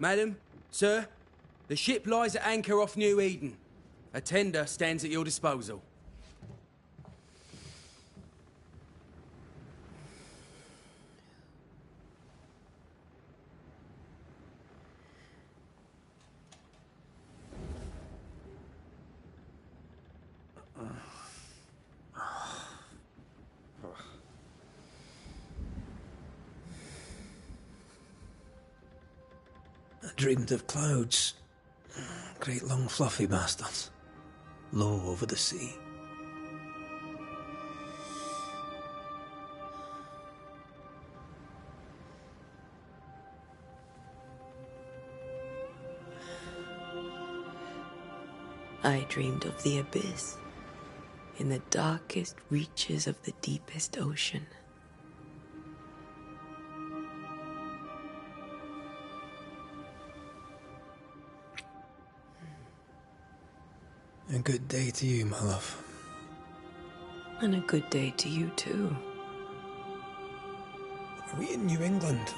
Madam, sir, the ship lies at anchor off New Eden. A tender stands at your disposal. I dreamed of clouds. Great long fluffy bastards. Low over the sea. I dreamed of the abyss, in the darkest reaches of the deepest ocean. A good day to you, my love. And a good day to you, too. Are we in New England?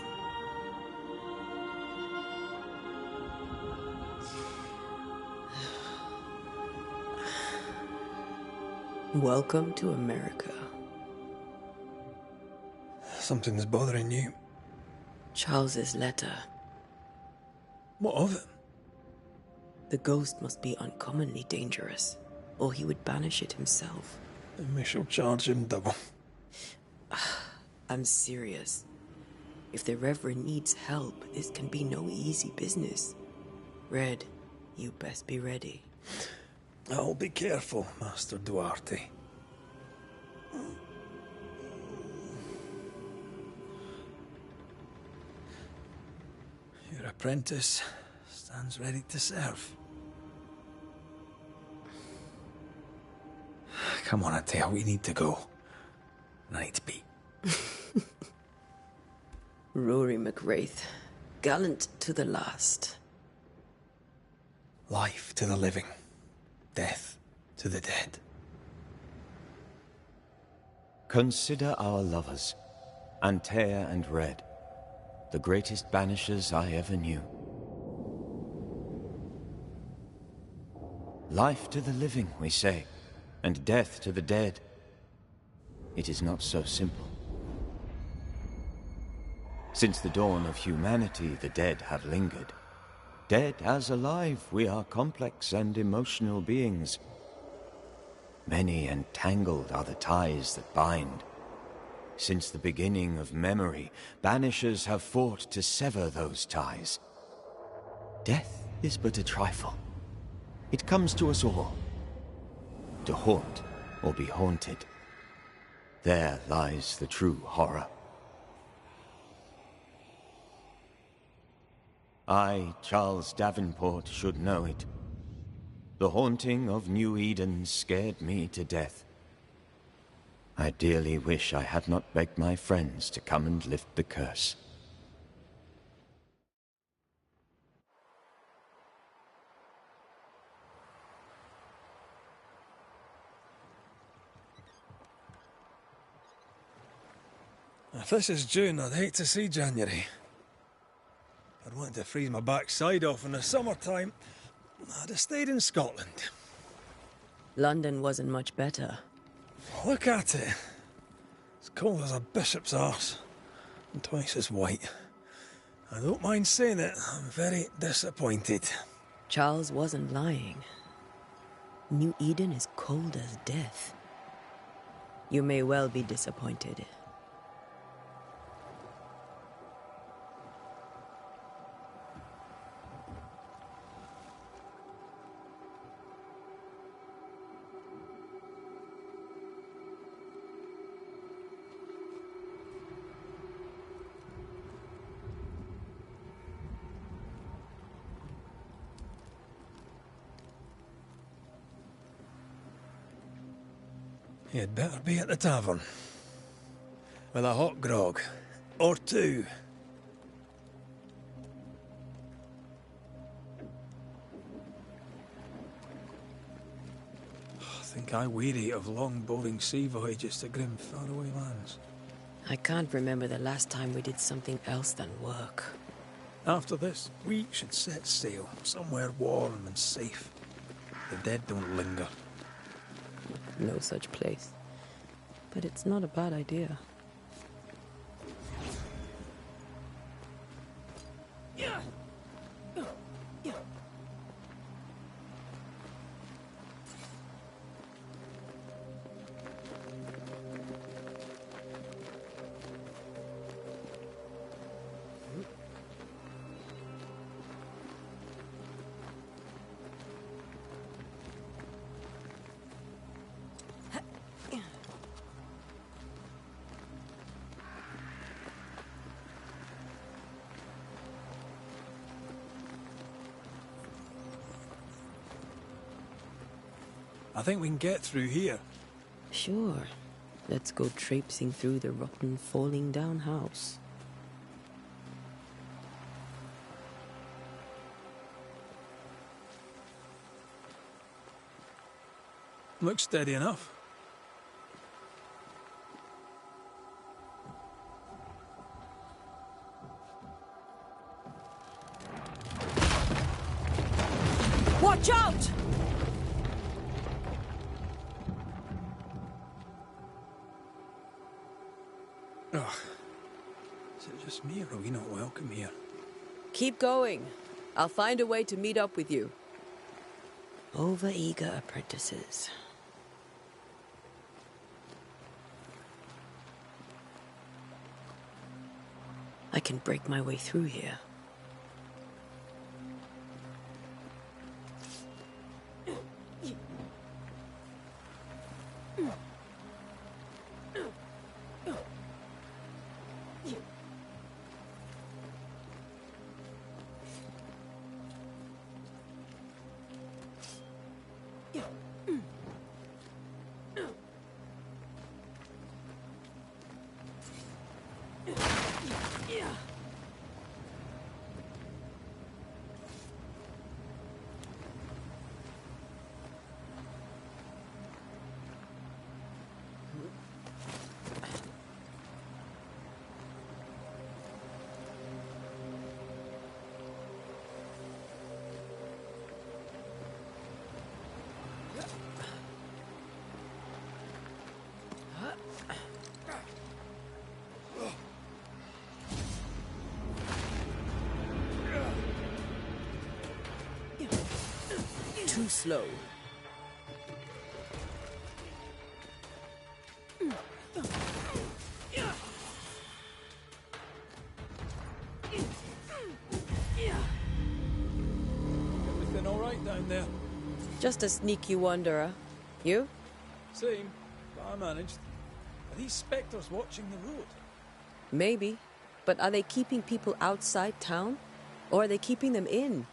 Welcome to America. Something's bothering you. Charles's letter. What of it? The ghost must be uncommonly dangerous, or he would banish it himself. And we shall charge him double. I'm serious. If the Reverend needs help, this can be no easy business. Red, you best be ready. I'll be careful, Master Duarte. Your apprentice stands ready to serve. Come on, Atea, we need to go. I need to be. Rory McWraith, gallant to the last. Life to the living, death to the dead. Consider our lovers, Antea and Red, the greatest banishers I ever knew. Life to the living, we say, and death to the dead. It is not so simple. Since the dawn of humanity, the dead have lingered. Dead as alive, we are complex and emotional beings. Many and tangled are the ties that bind. Since the beginning of memory, banishers have fought to sever those ties. Death is but a trifle. It comes to us all. To haunt or be haunted. There lies the true horror. I, Charles Davenport, should know it. The haunting of New Eden scared me to death. I dearly wish I had not begged my friends to come and lift the curse. If this is June, I'd hate to see January. I'd want to freeze my backside off in the summertime. I'd have stayed in Scotland. London wasn't much better. Look at it. As cold as a bishop's arse. And twice as white. I don't mind saying it, I'm very disappointed. Charles wasn't lying. New Eden is cold as death. You may well be disappointed. You'd better be at the tavern. With a hot grog. Or two. I think I weary of long, boring sea voyages to grim, faraway lands. I can't remember the last time we did something else than work. After this, we should set sail somewhere warm and safe. The dead don't linger. No such place. But it's not a bad idea. I think we can get through here. Sure. Let's go traipsing through the rotten, falling down house. Looks steady enough. Watch out! Oh, is it just me or are we not welcome here? Keep going. I'll find a way to meet up with you. Over-eager apprentices. I can break my way through here. Too slow. Everything all right down there? Just a sneaky wanderer. You? Same, but I managed. Are these spectres watching the road? Maybe. But are they keeping people outside town? Or are they keeping them in?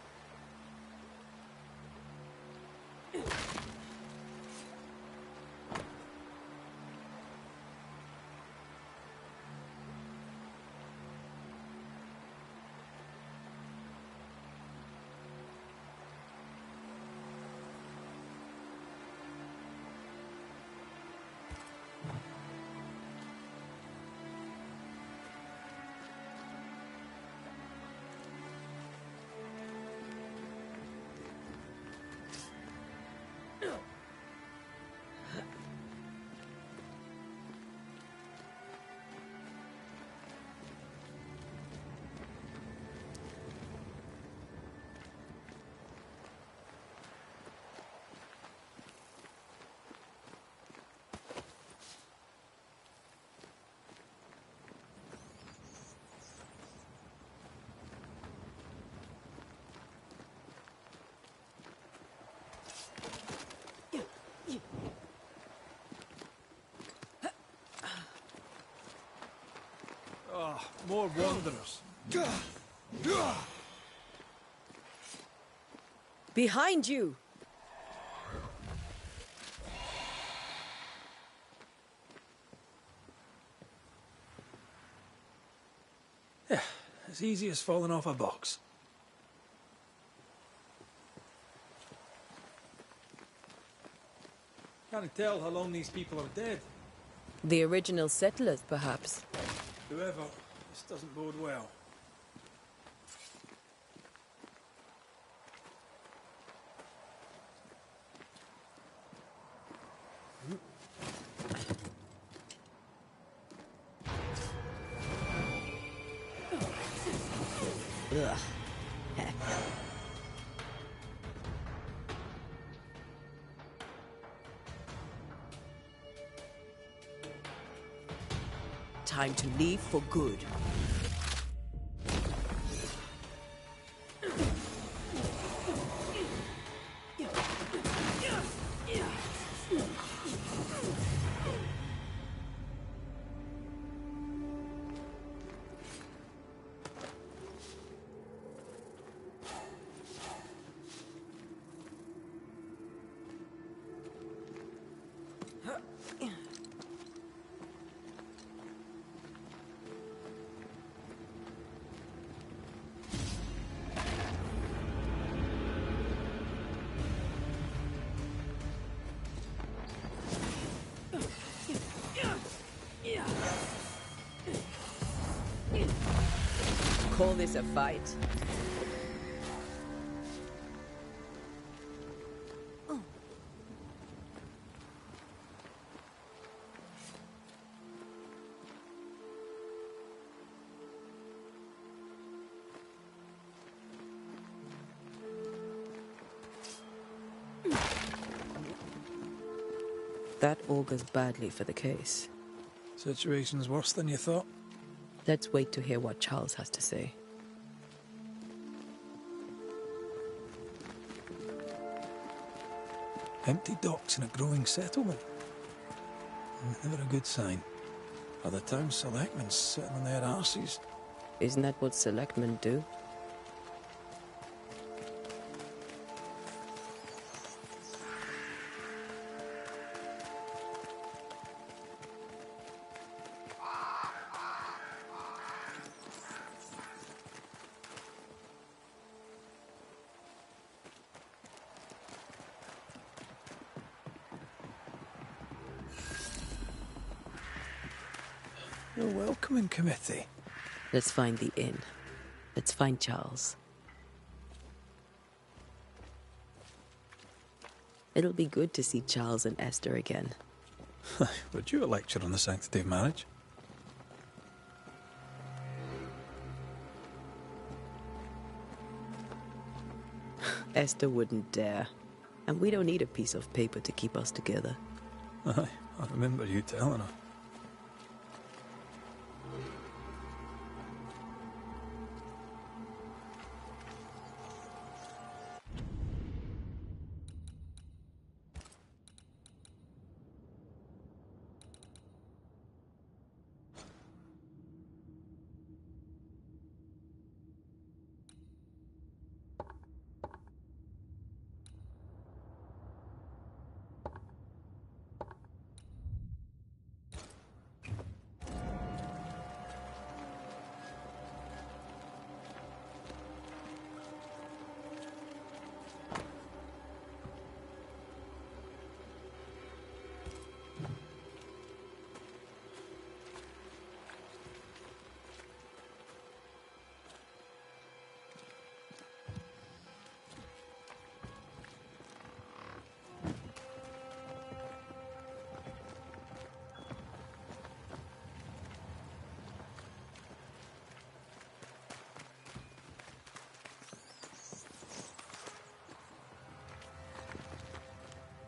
Ah, more wanderers. Behind you! Yeah, as easy as falling off a box. Can't tell how long these people are dead. The original settlers, perhaps. Whoever, this doesn't bode well. Ugh. Time to leave for good. Call this a fight? That augurs badly for the case. Situation's worse than you thought. Let's wait to hear what Charles has to say. Empty docks in a growing settlement. Never a good sign. Are the town selectmen sitting on their arses? Isn't that what selectmen do? A welcoming committee. Let's find the inn. Let's find Charles. It'll be good to see Charles and Esther again. Would you a lecture on the sanctity of marriage? Esther wouldn't dare. And we don't need a piece of paper to keep us together. Aye, I remember you telling her.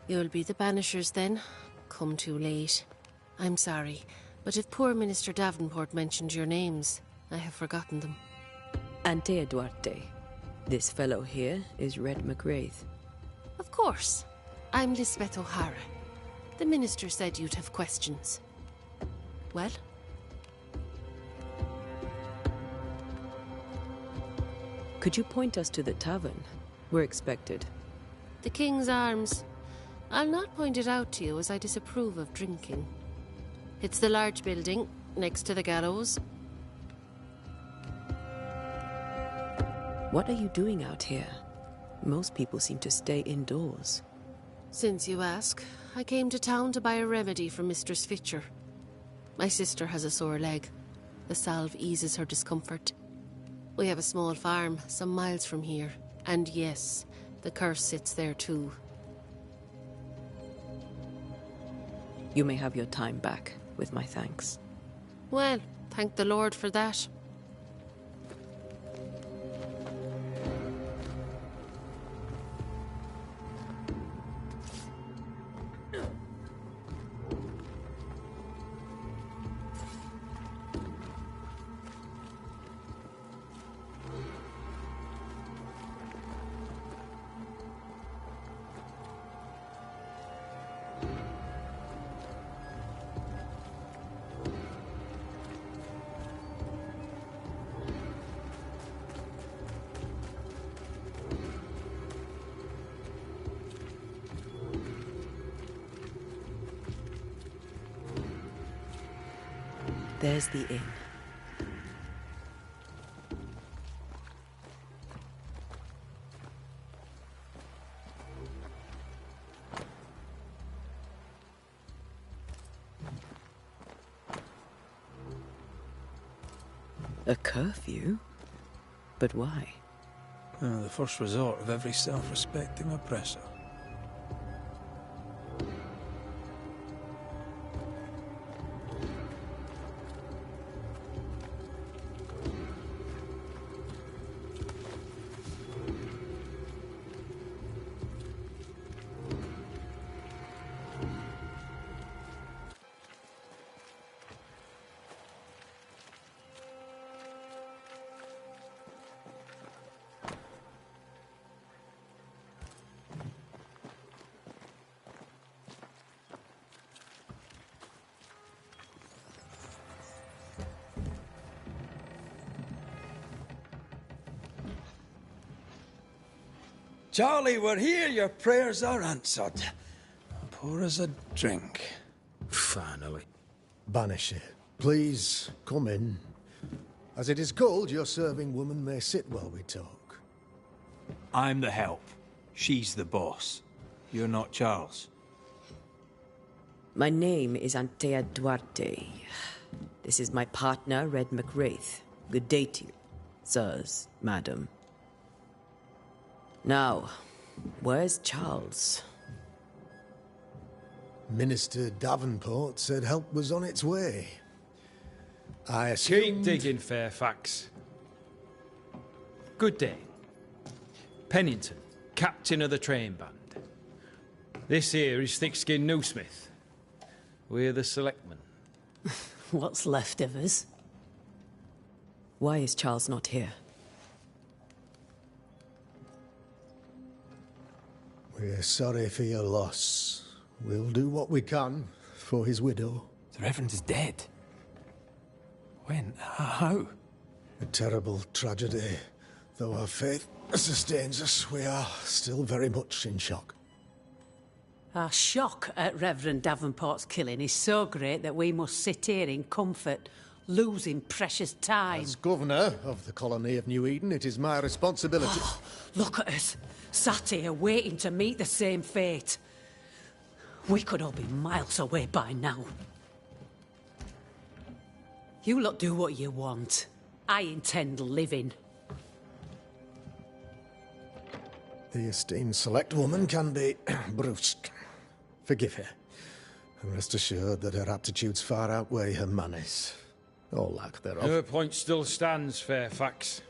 You'll be the Banishers then? Come too late. I'm sorry, but if poor Minister Davenport mentioned your names, I have forgotten them. Antea Duarte. This fellow here is Red McGrath. Of course. I'm Lisbeth O'Hara. The Minister said you'd have questions. Well? Could you point us to the tavern? We're expected. The King's Arms. I'll not point it out to you as I disapprove of drinking. It's the large building, next to the gallows. What are you doing out here? Most people seem to stay indoors. Since you ask, I came to town to buy a remedy for Mistress Fitcher. My sister has a sore leg. The salve eases her discomfort. We have a small farm, some miles from here. And yes, the curse sits there too. You may have your time back, with my thanks. Well, thank the Lord for that. There's the inn. A curfew? But why? The first resort of every self-respecting oppressor. Charlie, we're here. Your prayers are answered. Pour us a drink. Finally. Banisher, please come in. As it is cold, your serving woman may sit while we talk. I'm the help. She's the boss. You're not Charles. My name is Antea Duarte. This is my partner, Red McWraith. Good day to you, sirs, madam. Now, where's Charles? Minister Davenport said help was on its way. I Keep assumed... digging, Fairfax. Good day. Pennington, captain of the train band. This here is Thick-Skinned Newsmith. We're the selectmen. What's left of us? Why is Charles not here? We're sorry for your loss. We'll do what we can for his widow. The Reverend is dead. When? How? A terrible tragedy. Though our faith sustains us, we are still very much in shock. Our shock at Reverend Davenport's killing is so great that we must sit here in comfort, losing precious time. As governor of the colony of New Eden, it is my responsibility... Look at us, sat here waiting to meet the same fate. We could all be miles away by now. You lot do what you want. I intend living. The esteemed select woman can be brusque. Forgive her. And rest assured that her aptitudes far outweigh her manners. Or lack thereof. Her point still stands, Fairfax.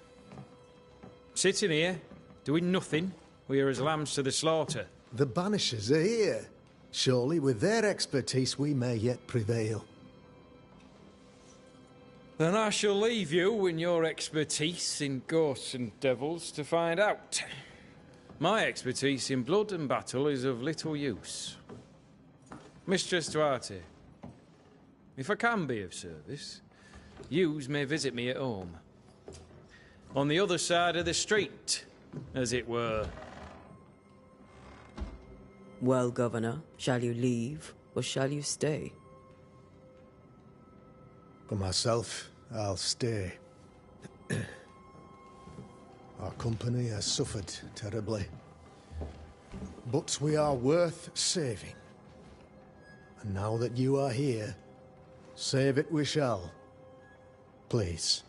Sitting here, doing nothing, we are as lambs to the slaughter. The Banishers are here. Surely with their expertise we may yet prevail. Then I shall leave you and your expertise in ghosts and devils to find out. My expertise in blood and battle is of little use. Mistress Duarte, if I can be of service, yous may visit me at home. On the other side of the street, as it were. Well, Governor, shall you leave or shall you stay? For myself, I'll stay. Our company has suffered terribly. But we are worth saving. And now that you are here, save it we shall. Please,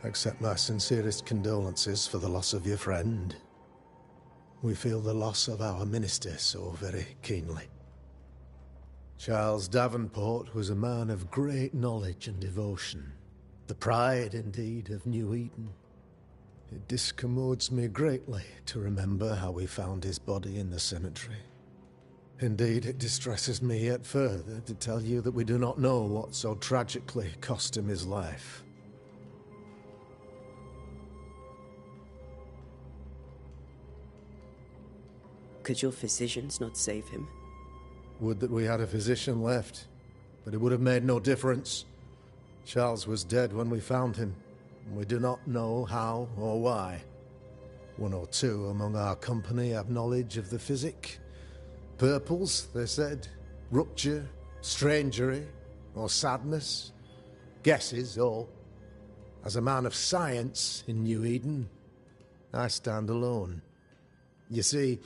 accept my sincerest condolences for the loss of your friend. We feel the loss of our minister so very keenly. Charles Davenport was a man of great knowledge and devotion. The pride, indeed, of New Eden. It discommodes me greatly to remember how we found his body in the cemetery. Indeed, it distresses me yet further to tell you that we do not know what so tragically cost him his life. Could your physicians not save him? Would that we had a physician left, but it would have made no difference. Charles was dead when we found him, and we do not know how or why. One or two among our company have knowledge of the physic. Purples, they said, rupture, strangery, or sadness. Guesses, all. As a man of science in New Eden, I stand alone. You see,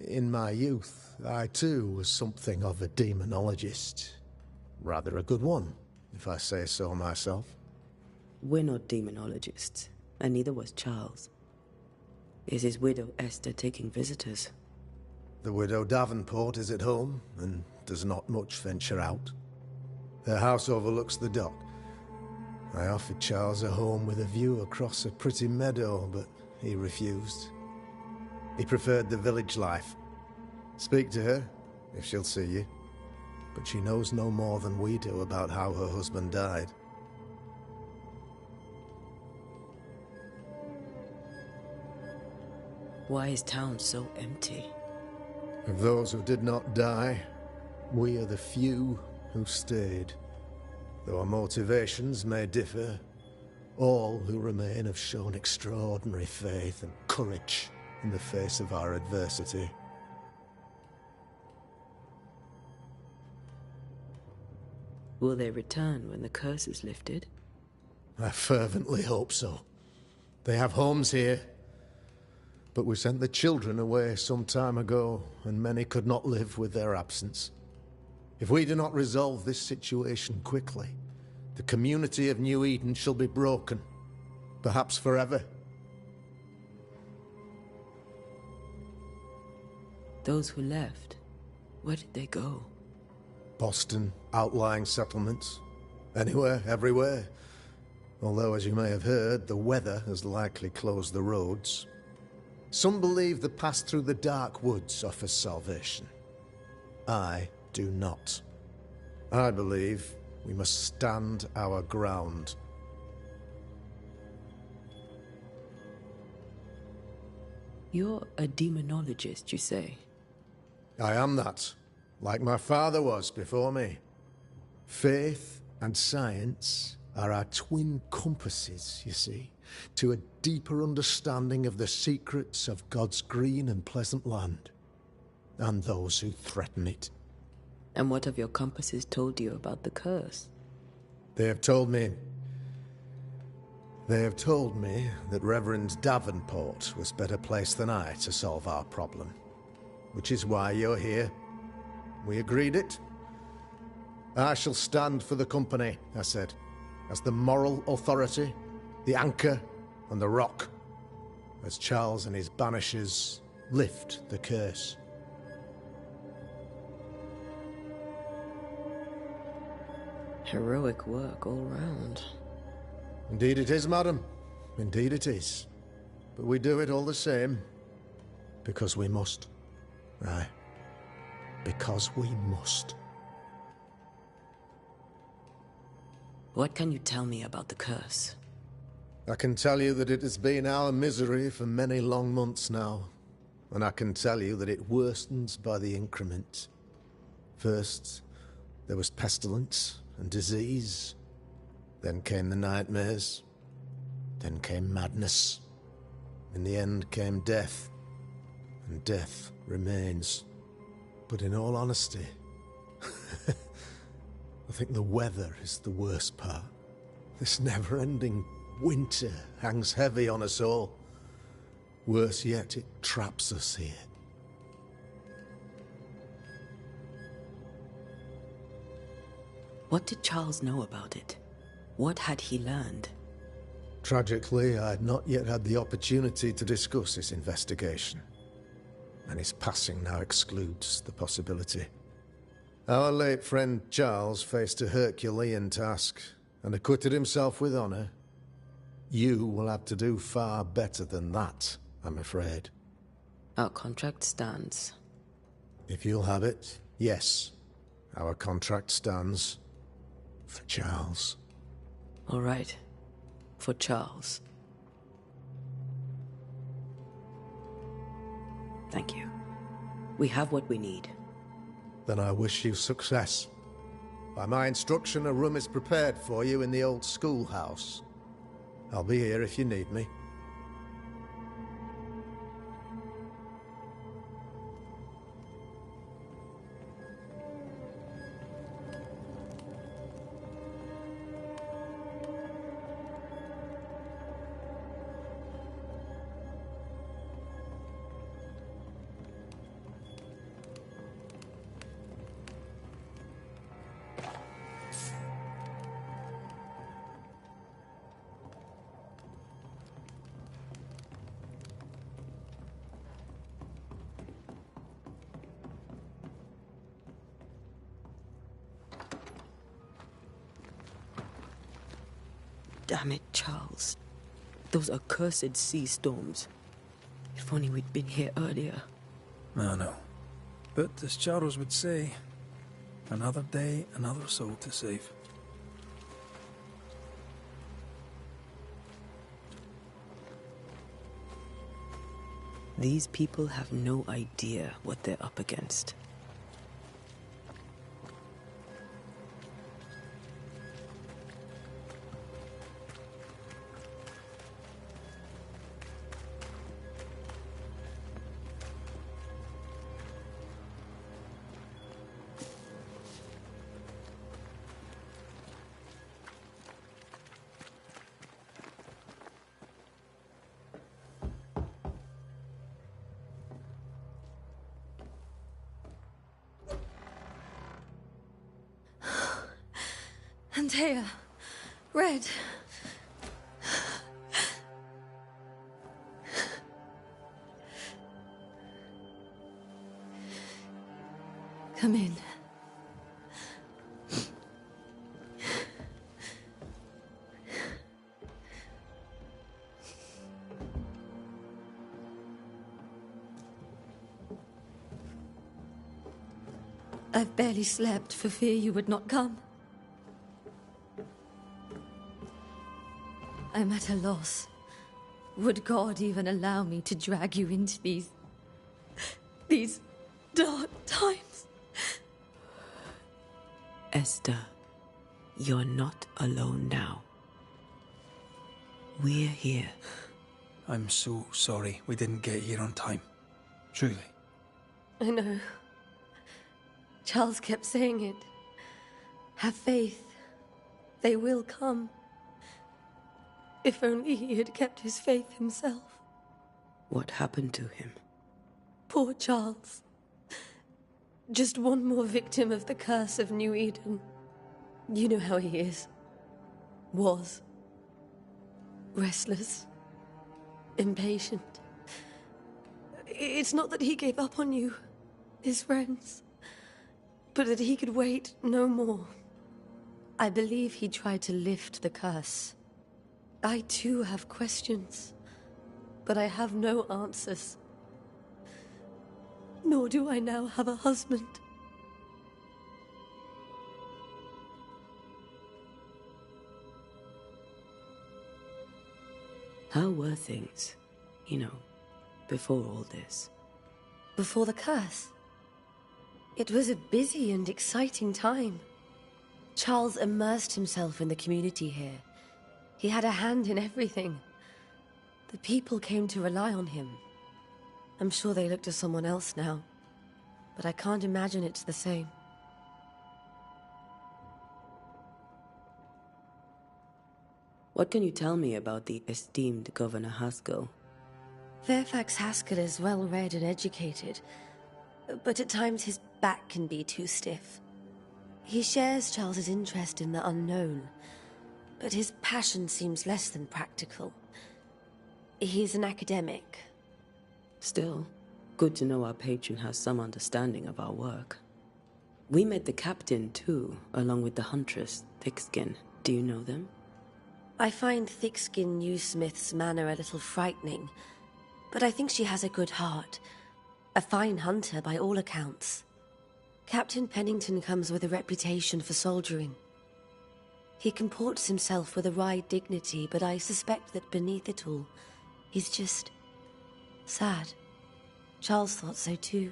in my youth, I too was something of a demonologist. Rather a good one, if I say so myself. We're not demonologists, and neither was Charles. Is his widow Esther taking visitors? The widow Davenport is at home, and does not much venture out. Her house overlooks the dock. I offered Charles a home with a view across a pretty meadow, but he refused. He preferred the village life. Speak to her, if she'll see you. But she knows no more than we do about how her husband died. Why is town so empty? Of those who did not die, we are the few who stayed. Though our motivations may differ, all who remain have shown extraordinary faith and courage in the face of our adversity. Will they return when the curse is lifted? I fervently hope so. They have homes here. But we sent the children away some time ago, and many could not live with their absence. If we do not resolve this situation quickly, the community of New Eden shall be broken, perhaps forever. Those who left, where did they go? Boston, outlying settlements. Anywhere, everywhere. Although, as you may have heard, the weather has likely closed the roads. Some believe the path through the dark woods offers salvation. I do not. I believe we must stand our ground. You're a demonologist, you say? I am that, like my father was before me. Faith and science are our twin compasses, you see, to a deeper understanding of the secrets of God's green and pleasant land, and those who threaten it. And what have your compasses told you about the curse? They have told me that Reverend Davenport was better placed than I to solve our problem. Which is why you're here. We agreed it. I shall stand for the company, I said, as the moral authority, the anchor, and the rock, as Charles and his Banishers lift the curse. Heroic work all round. Indeed it is, madam. Indeed it is. But we do it all the same. Because we must. Aye. Because we must. What can you tell me about the curse? I can tell you that it has been our misery for many long months now. And I can tell you that it worstens by the increment. First, there was pestilence and disease. Then came the nightmares. Then came madness. In the end came death. And death remains. But in all honesty, I think the weather is the worst part. This never-ending winter hangs heavy on us all. Worse yet, it traps us here. What did Charles know about it? What had he learned? Tragically, I had not yet had the opportunity to discuss his investigation. And his passing now excludes the possibility. Our late friend Charles faced a Herculean task and acquitted himself with honor. You will have to do far better than that, I'm afraid. Our contract stands. If you'll have it, yes. Our contract stands. For Charles. All right. For Charles. Thank you. We have what we need. Then I wish you success. By my instruction, a room is prepared for you in the old schoolhouse. I'll be here if you need me. Damn it, Charles. Those accursed sea storms. If only we'd been here earlier. No. But as Charles would say, another day, another soul to save. These people have no idea what they're up against. Antea, Red. Come in. I've barely slept for fear you would not come. I'm at a loss. Would God even allow me to drag you into these dark times? Esther, you're not alone now. We're here. I'm so sorry we didn't get here on time. Truly. I know. Charles kept saying it. Have faith. They will come. If only he had kept his faith himself. What happened to him? Poor Charles. Just one more victim of the curse of New Eden. You know how he is. Was. Restless. Impatient. It's not that he gave up on you, his friends, but that he could wait no more. I believe he tried to lift the curse. I too have questions, but I have no answers. Nor do I now have a husband. How were things, before all this? Before the curse? It was a busy and exciting time. Charles immersed himself in the community here. He had a hand in everything. The people came to rely on him. I'm sure they look to someone else now, but I can't imagine it's the same. What can you tell me about the esteemed Governor Haskell? Fairfax Haskell is well-read and educated, but at times his back can be too stiff. He shares Charles's interest in the unknown, but his passion seems less than practical. He's an academic. Still, good to know our patron has some understanding of our work. We met the captain, too, along with the huntress, Thickskin. Do you know them? I find Thickskin Newsmith's manner a little frightening, but I think she has a good heart. A fine hunter by all accounts. Captain Pennington comes with a reputation for soldiering. He comports himself with a wry dignity, but I suspect that beneath it all, he's just sad. Charles thought so too.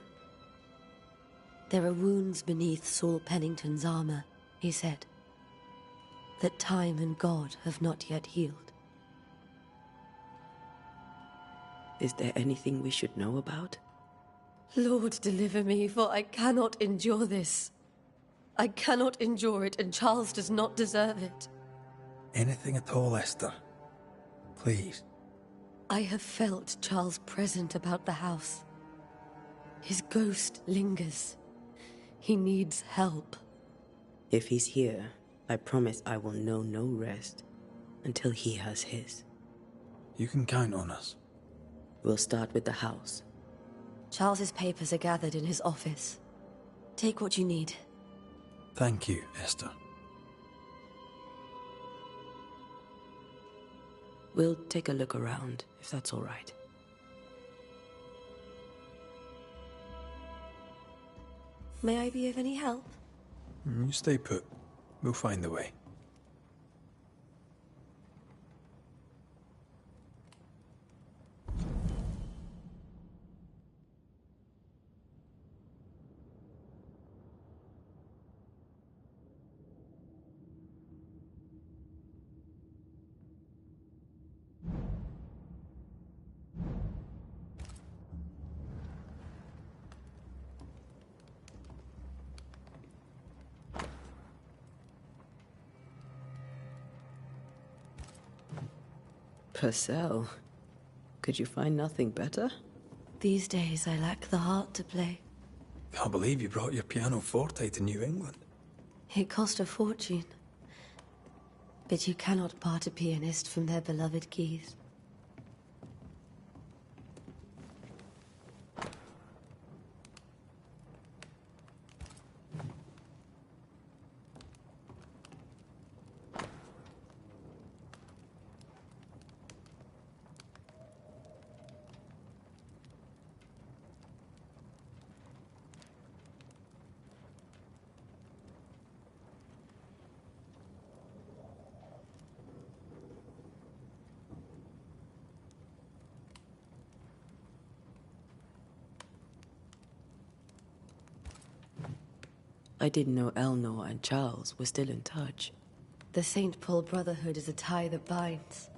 There are wounds beneath Saul Pennington's armor, he said, that time and God have not yet healed. Is there anything we should know about? Lord, deliver me, for I cannot endure this. I cannot endure it, and Charles does not deserve it. Anything at all, Esther. Please. I have felt Charles present about the house. His ghost lingers. He needs help. If he's here, I promise I will know no rest until he has his. You can count on us. We'll start with the house. Charles's papers are gathered in his office. Take what you need. Thank you, Esther. We'll take a look around, if that's all right. May I be of any help? You stay put. We'll find the way. Purcell, could you find nothing better? These days I lack the heart to play. Can't believe you brought your pianoforte to New England. It cost a fortune. But you cannot part a pianist from their beloved keys. I didn't know Eleanor and Charles were still in touch. The St. Paul Brotherhood is a tie that binds.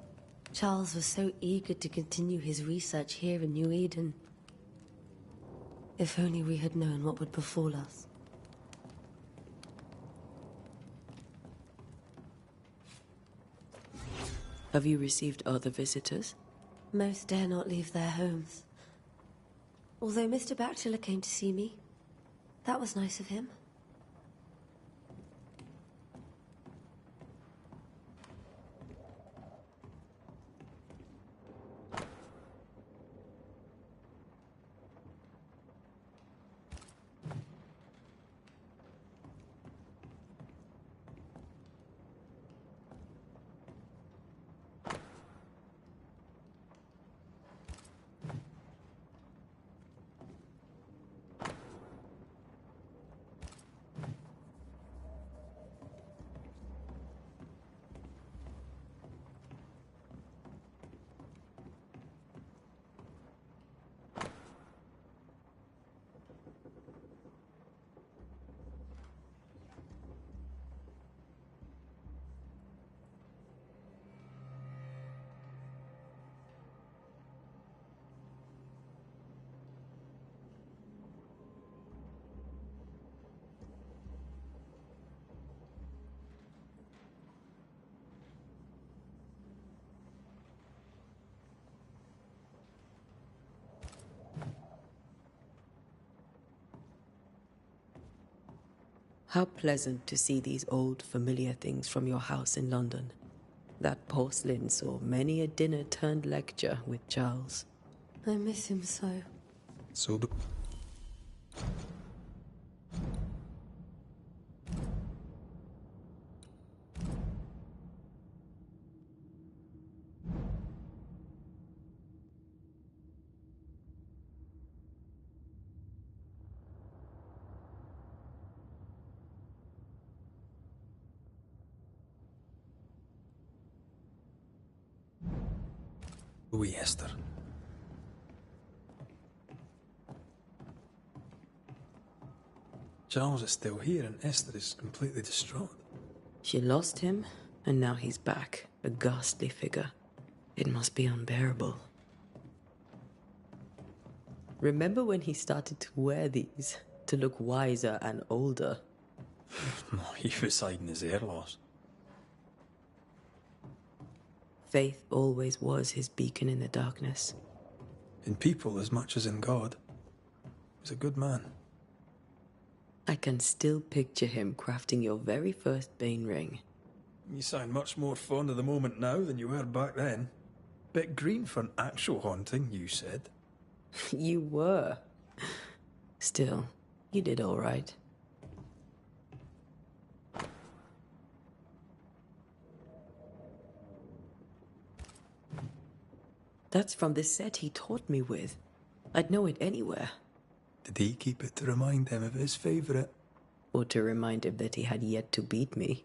Charles was so eager to continue his research here in New Eden. If only we had known what would befall us. Have you received other visitors? Most dare not leave their homes. Although Mr. Bachelor came to see me. That was nice of him. How pleasant to see these old, familiar things from your house in London. That porcelain saw many a dinner-turned-lecture with Charles. I miss him so. So do... Oui, Esther. Charles is still here and Esther is completely distraught. She lost him, and now he's back, a ghastly figure. It must be unbearable. Remember when he started to wear these, to look wiser and older? He was hiding his hair loss. Faith always was his beacon in the darkness. In people as much as in God. He was a good man. I can still picture him crafting your very first Bane ring. You sound much more fond of the moment now than you were back then. Bit green for an actual haunting, you said. You were. Still, you did all right. That's from the set he taught me with. I'd know it anywhere. Did he keep it to remind him of his favourite? Or to remind him that he had yet to beat me.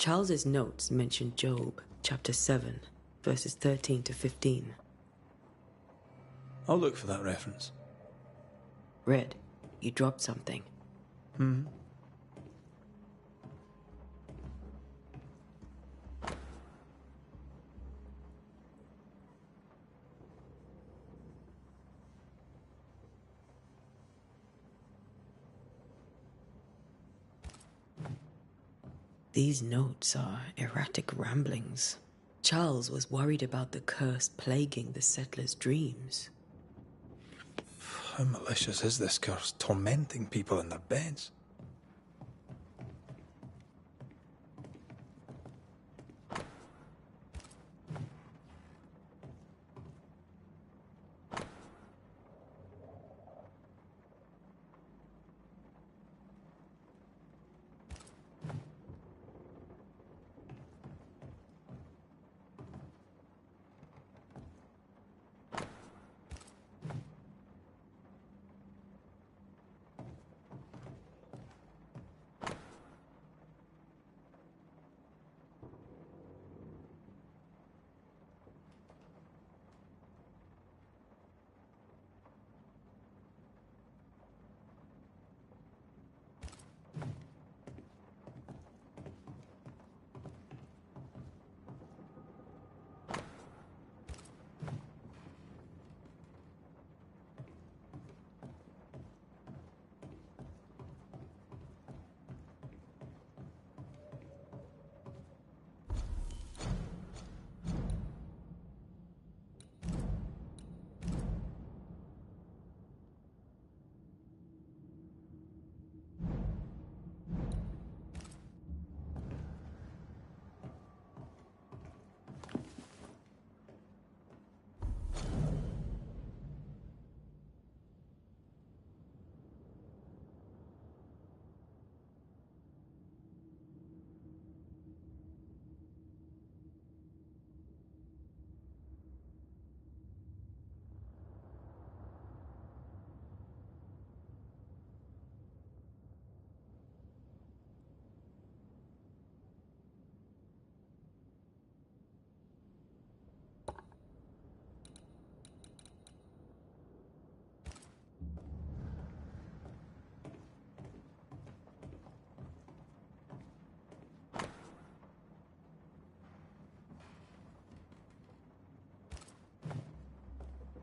Charles's notes mention Job, chapter 7, verses 13 to 15. I'll look for that reference. Red, you dropped something. These notes are erratic ramblings. Charles was worried about the curse plaguing the settlers' dreams. How malicious is this curse, tormenting people in their beds?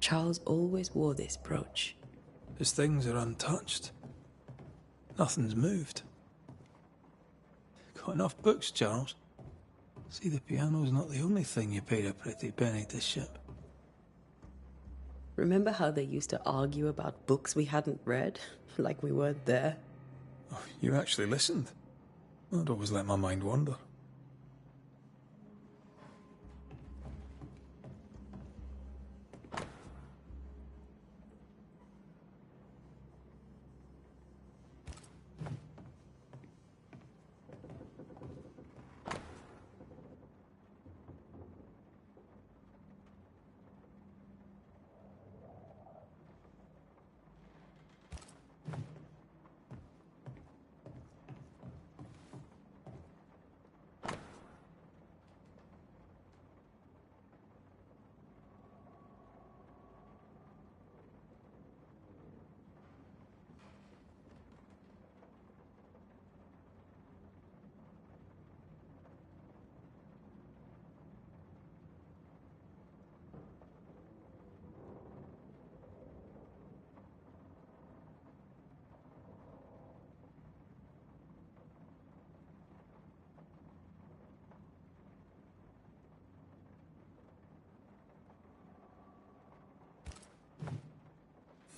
Charles always wore this brooch. His things are untouched. Nothing's moved. Got enough books, Charles? See, the piano's not the only thing you paid a pretty penny to ship. Remember how they used to argue about books we hadn't read? Like we weren't there? Oh, you actually listened? I'd always let my mind wander.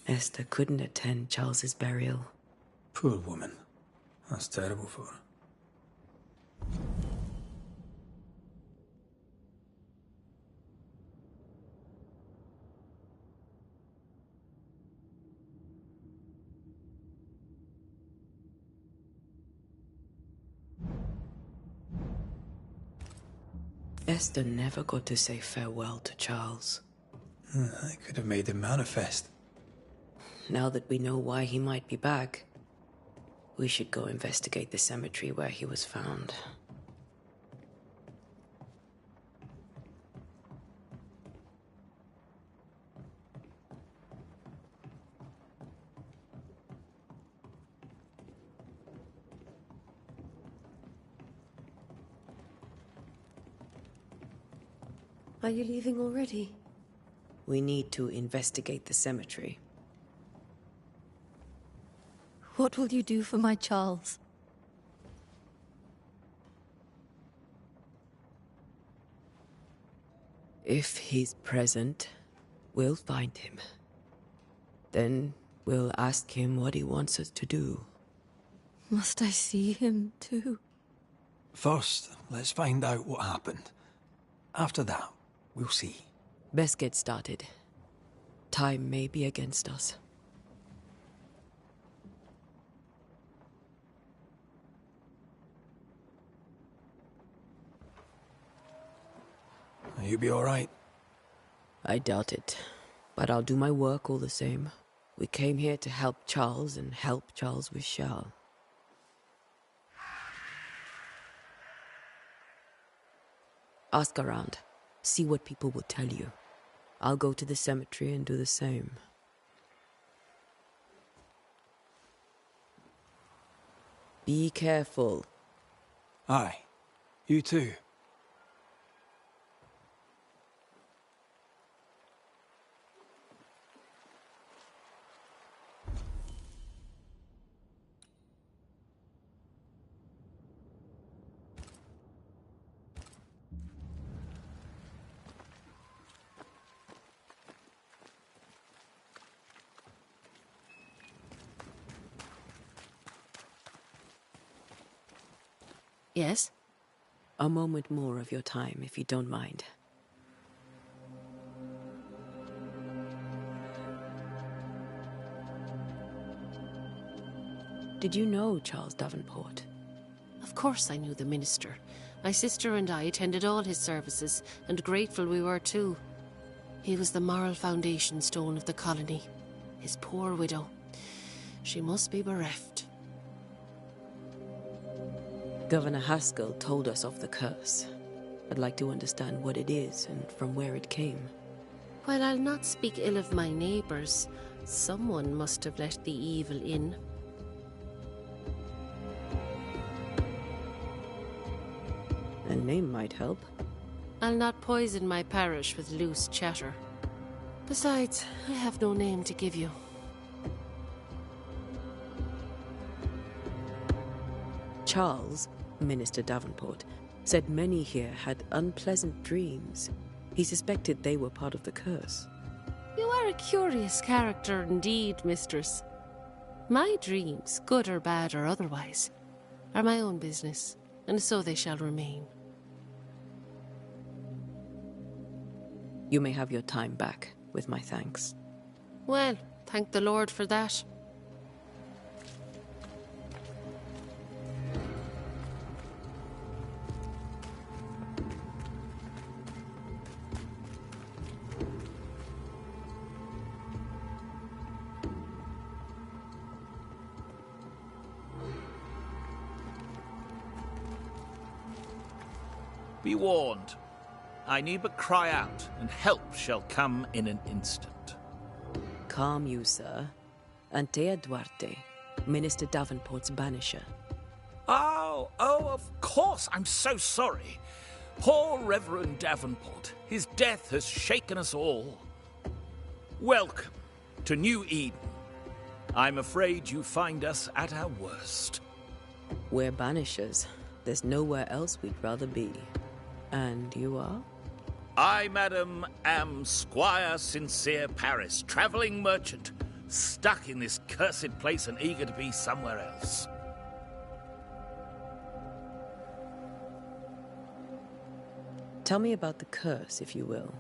Esther couldn't attend Charles's burial. Poor woman. That's terrible for her. Esther never got to say farewell to Charles. I could have made him manifest. Now that we know why he might be back, we should go investigate the cemetery where he was found. Are you leaving already? We need to investigate the cemetery. What will you do for my Charles? If he's present, we'll find him. Then we'll ask him what he wants us to do. Must I see him too? First, let's find out what happened. After that, we'll see. Best get started. Time may be against us. You be all right? I doubt it, but I'll do my work all the same. We came here to help Charles, and help Charles we shall. Ask around. See what people will tell you. I'll go to the cemetery and do the same. Be careful. Aye. You too. Yes? A moment more of your time, if you don't mind. Did you know Charles Davenport? Of course I knew the minister. My sister and I attended all his services, and grateful we were too. He was the moral foundation stone of the colony. His poor widow. She must be bereft. Governor Haskell told us of the curse. I'd like to understand what it is and from where it came. While I'll not speak ill of my neighbours, someone must have let the evil in. A name might help. I'll not poison my parish with loose chatter. Besides, I have no name to give you. Charles, Minister Davenport, said many here had unpleasant dreams. He suspected they were part of the curse. You are a curious character indeed, mistress. My dreams, good or bad or otherwise, are my own business, and so they shall remain. You may have your time back, with my thanks. Well, thank the Lord for that. Be warned. I need but cry out, and help shall come in an instant. Calm you, sir. Antea Duarte, Minister Davenport's banisher. Oh, of course. I'm so sorry. Poor Reverend Davenport. His death has shaken us all. Welcome to New Eden. I'm afraid you find us at our worst. We're banishers. There's nowhere else we'd rather be. And you are? I, madam, am Squire Sincere Paris, travelling merchant, stuck in this cursed place and eager to be somewhere else. Tell me about the curse, if you will.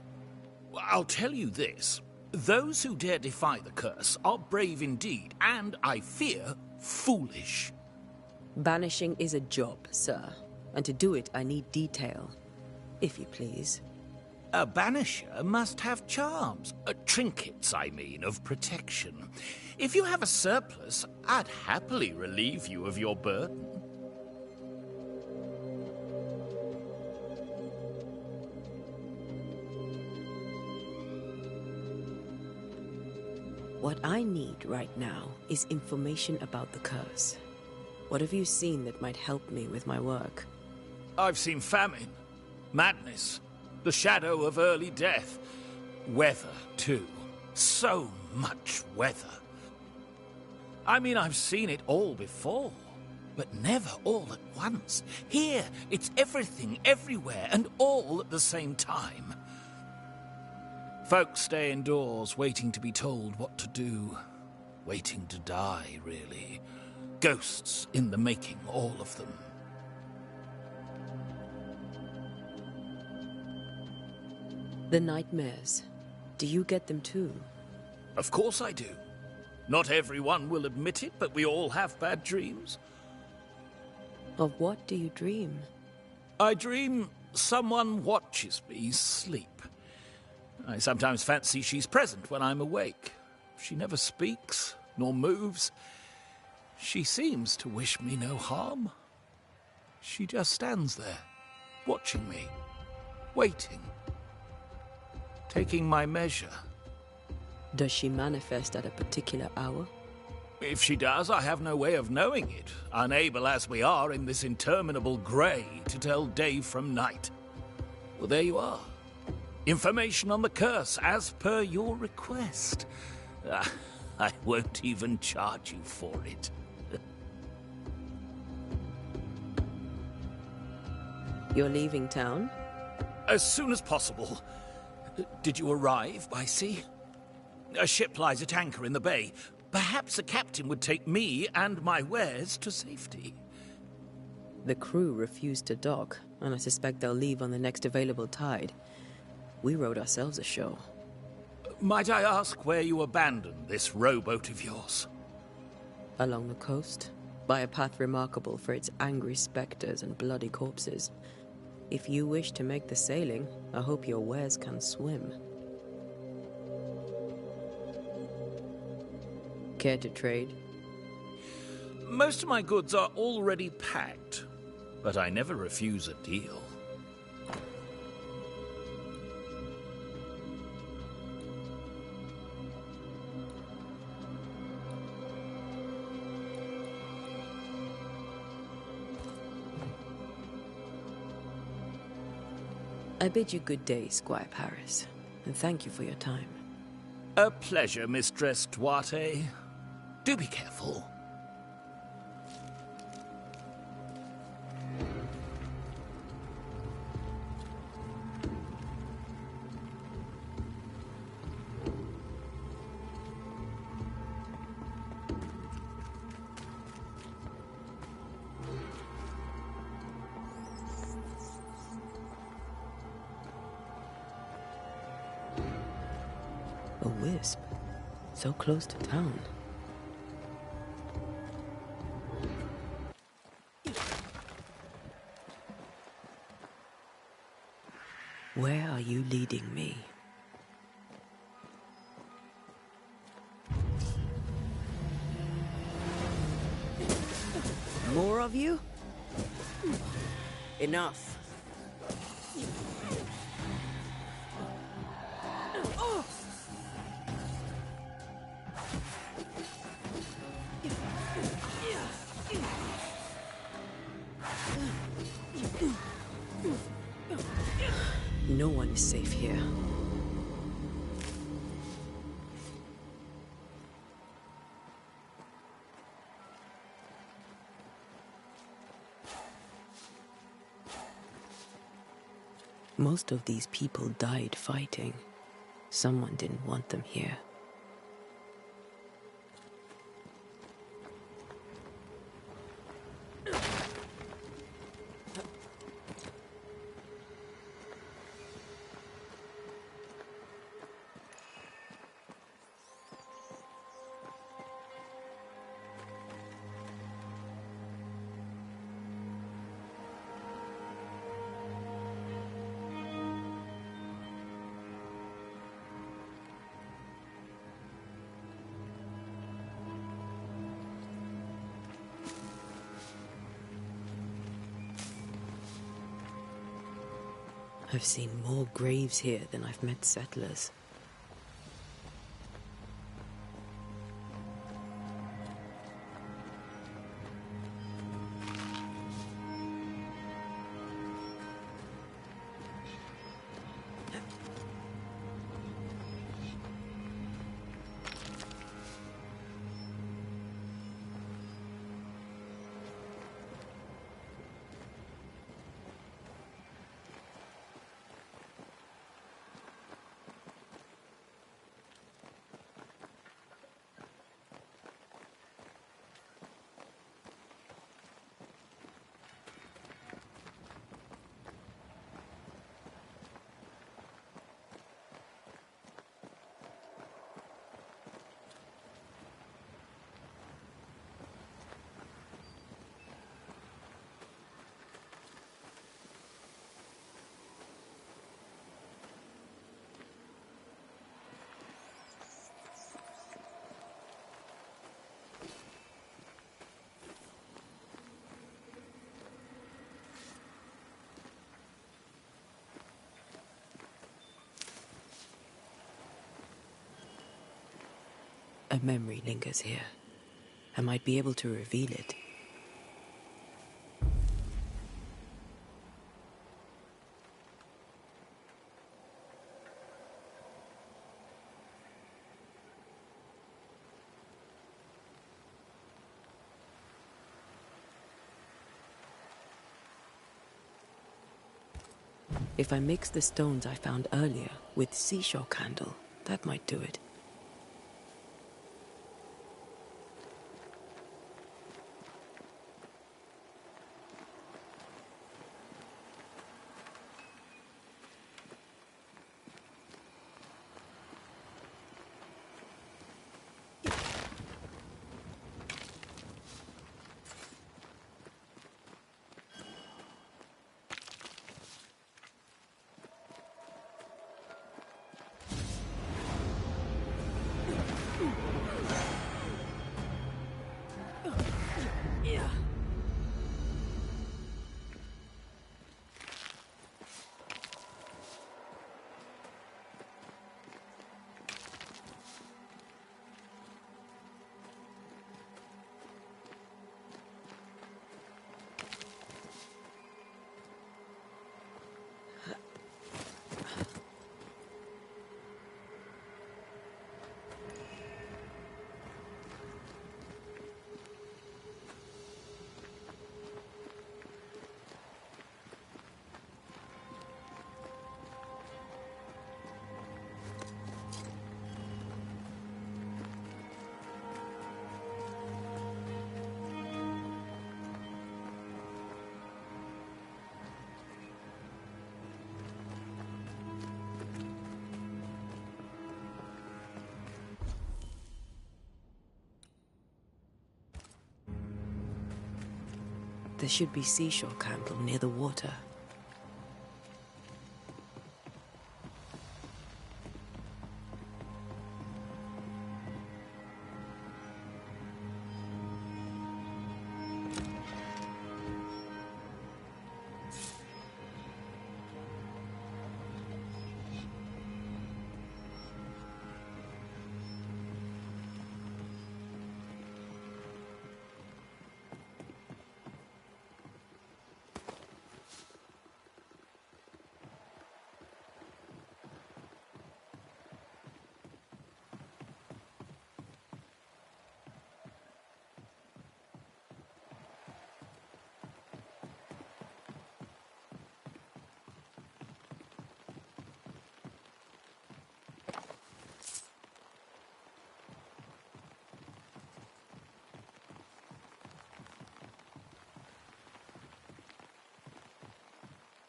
I'll tell you this. Those who dare defy the curse are brave indeed, and, I fear, foolish. Banishing is a job, sir. And to do it, I need detail. If you please. A banisher must have charms. Trinkets, I mean, of protection. If you have a surplus, I'd happily relieve you of your burden. What I need right now is information about the curse. What have you seen that might help me with my work? I've seen famine, madness, the shadow of early death. Weather, too. So much weather. I mean, I've seen it all before, but never all at once. Here, it's everything, everywhere, and all at the same time. Folks stay indoors, waiting to be told what to do. Waiting to die, really. Ghosts in the making, all of them. The nightmares. Do you get them too? Of course I do. Not everyone will admit it, but we all have bad dreams. Of what do you dream? I dream someone watches me sleep. I sometimes fancy she's present when I'm awake. She never speaks, nor moves. She seems to wish me no harm. She just stands there, watching me, waiting, taking my measure. Does she manifest at a particular hour? If she does, I have no way of knowing it, unable as we are in this interminable grey to tell day from night. Well, there you are. Information on the curse, as per your request. I won't even charge you for it. You're leaving town? As soon as possible. Did you arrive by sea? A ship lies at anchor in the bay. Perhaps a captain would take me and my wares to safety. The crew refused to dock, and I suspect they'll leave on the next available tide. We rode ourselves ashore. Might I ask where you abandoned this rowboat of yours? Along the coast, by a path remarkable for its angry specters and bloody corpses. If you wish to make the sailing, I hope your wares can swim. Care to trade? Most of my goods are already packed, but I never refuse a deal. I bid you good day, Squire Paris, and thank you for your time. A pleasure, Mistress Duarte. Do be careful. A wisp, so close to town. Where are you leading me? More of you? Enough. No one is safe here. Most of these people died fighting. Someone didn't want them here. I've seen more graves here than I've met settlers. A memory lingers here. I might be able to reveal it. If I mix the stones I found earlier with seashore candle, that might do it. There should be seashore candle near the water.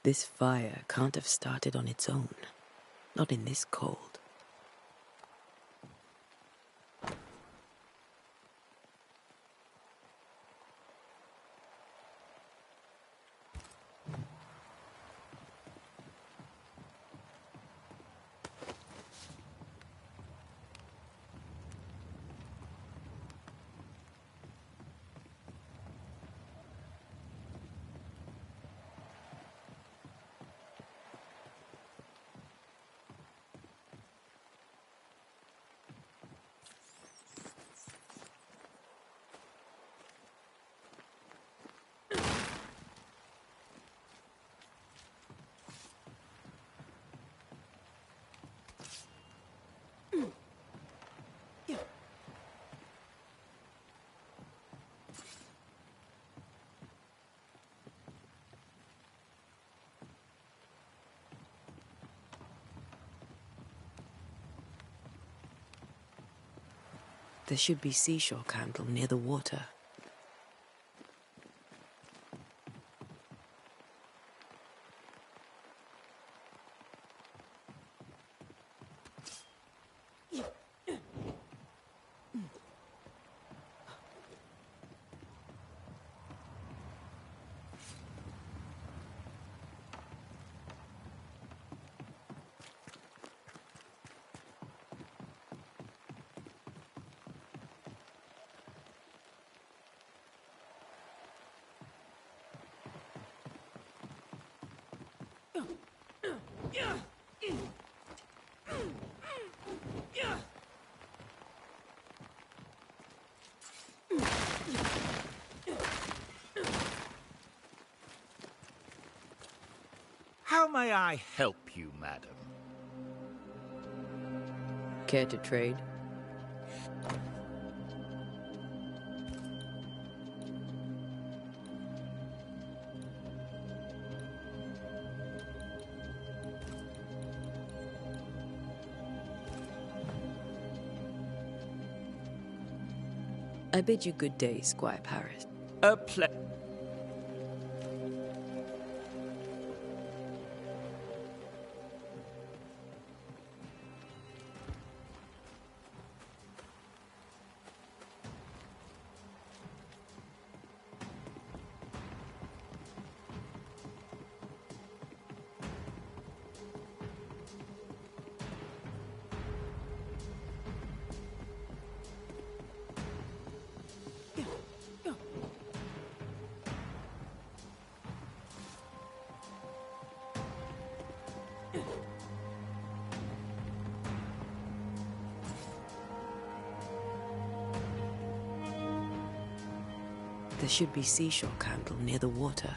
This fire can't have started on its own. Not in this cold. There should be seashore candle near the water. How may I help you, madam? Care to trade? I bid you good day, Squire Paris. A ple... There should be seashore candle near the water.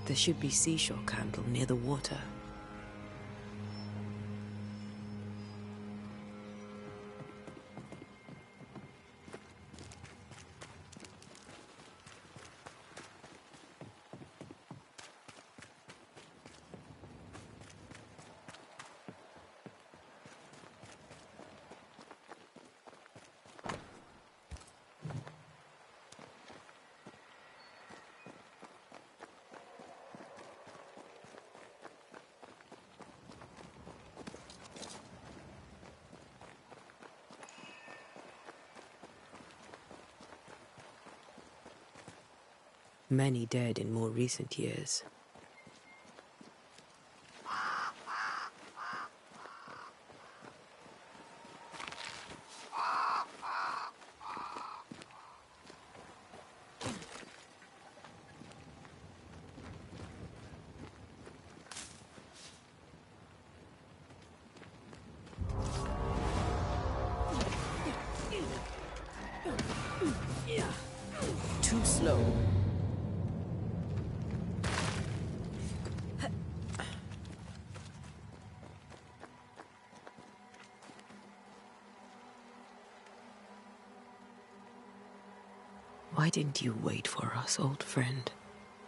There should be seashore candle near the water. Many dead in more recent years. Why didn't you wait for us, old friend?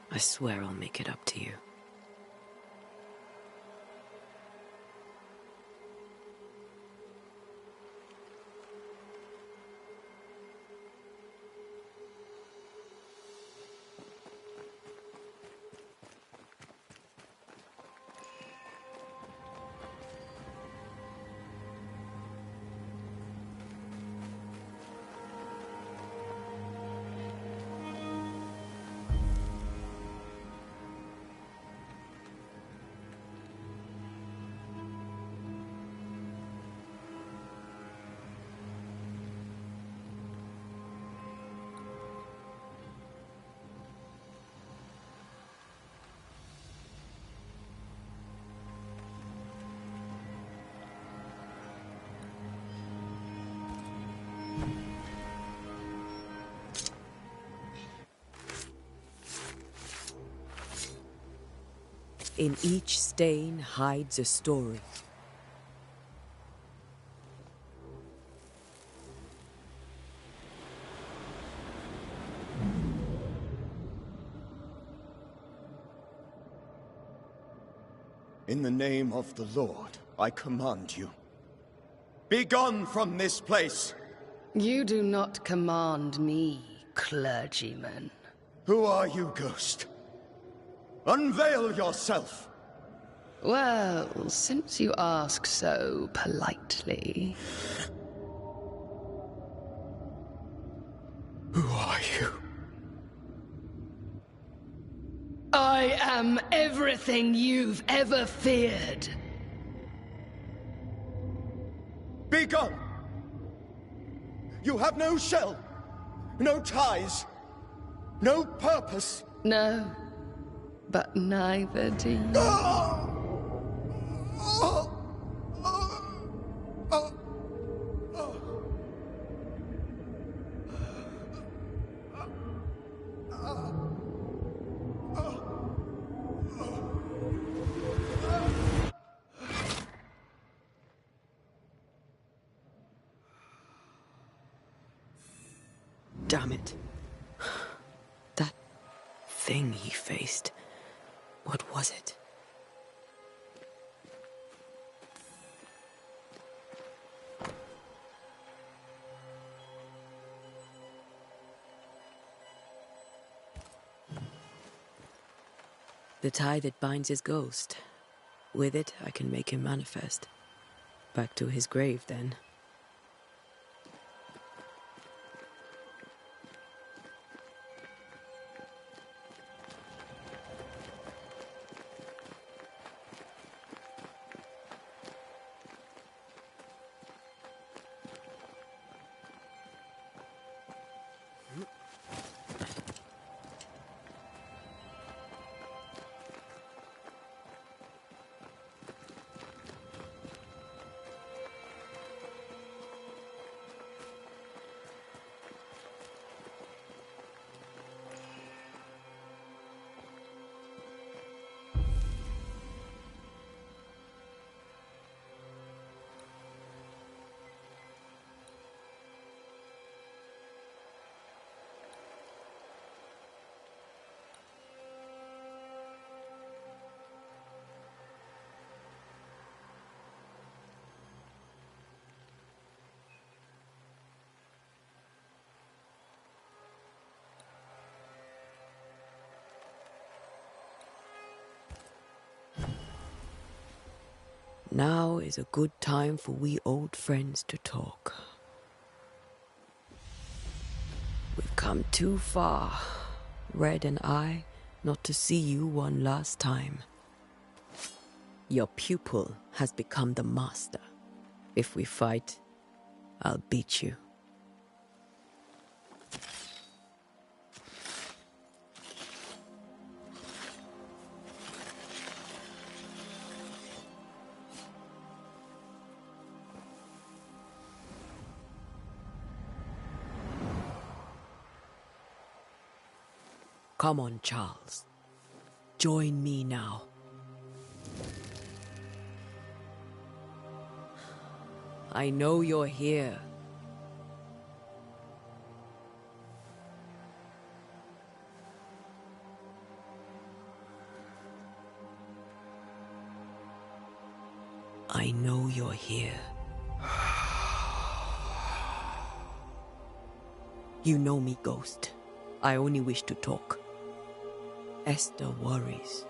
I swear I'll make it up to you. In each stain hides a story. In the name of the Lord, I command you. Be gone from this place! You do not command me, clergyman. Who are you, ghost? Unveil yourself! Well, since you ask so politely... Who are you? I am everything you've ever feared. Be gone! You have no shell, no ties, no purpose. No, but neither do you. Damn it. That thing he faced. What was it? The tie that binds his ghost. With it, I can make him manifest. Back to his grave, then. Now is a good time for we old friends to talk. We've come too far, Red and I, not to see you one last time. Your pupil has become the master. If we fight, I'll beat you. Come on, Charles. Join me now. I know you're here. I know you're here. You know me, Ghost. I only wish to talk. Esther worries.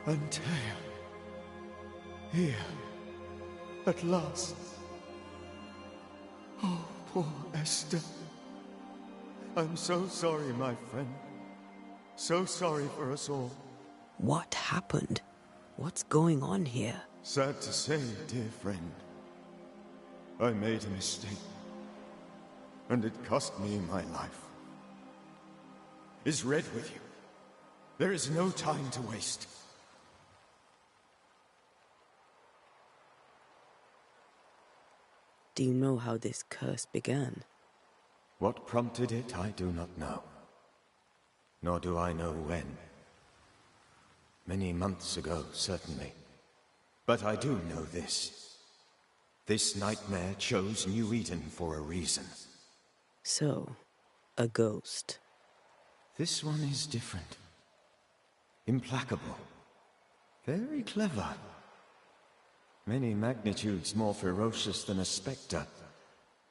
Antea. Here. At last. Oh, poor Esther. I'm so sorry, my friend. So sorry for us all. What happened? What's going on here? Sad to say, dear friend. I made a mistake. And it cost me my life. Is Red with you? There is no time to waste. Do you know how this curse began? What prompted it, I do not know. Nor do I know when. Many months ago, certainly. But I do know this. This nightmare chose New Eden for a reason. So, a ghost. This one is different. Implacable. Very clever. Many magnitudes more ferocious than a spectre,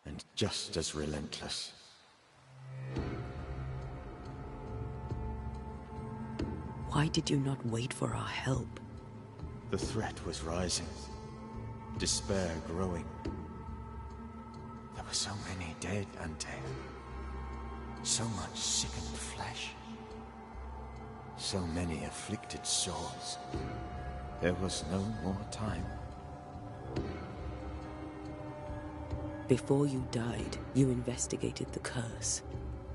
and just as relentless. Why did you not wait for our help? The threat was rising. Despair growing. There were so many dead, Antea. So much sickened flesh. So many afflicted souls. There was no more time. Before you died, you investigated the curse.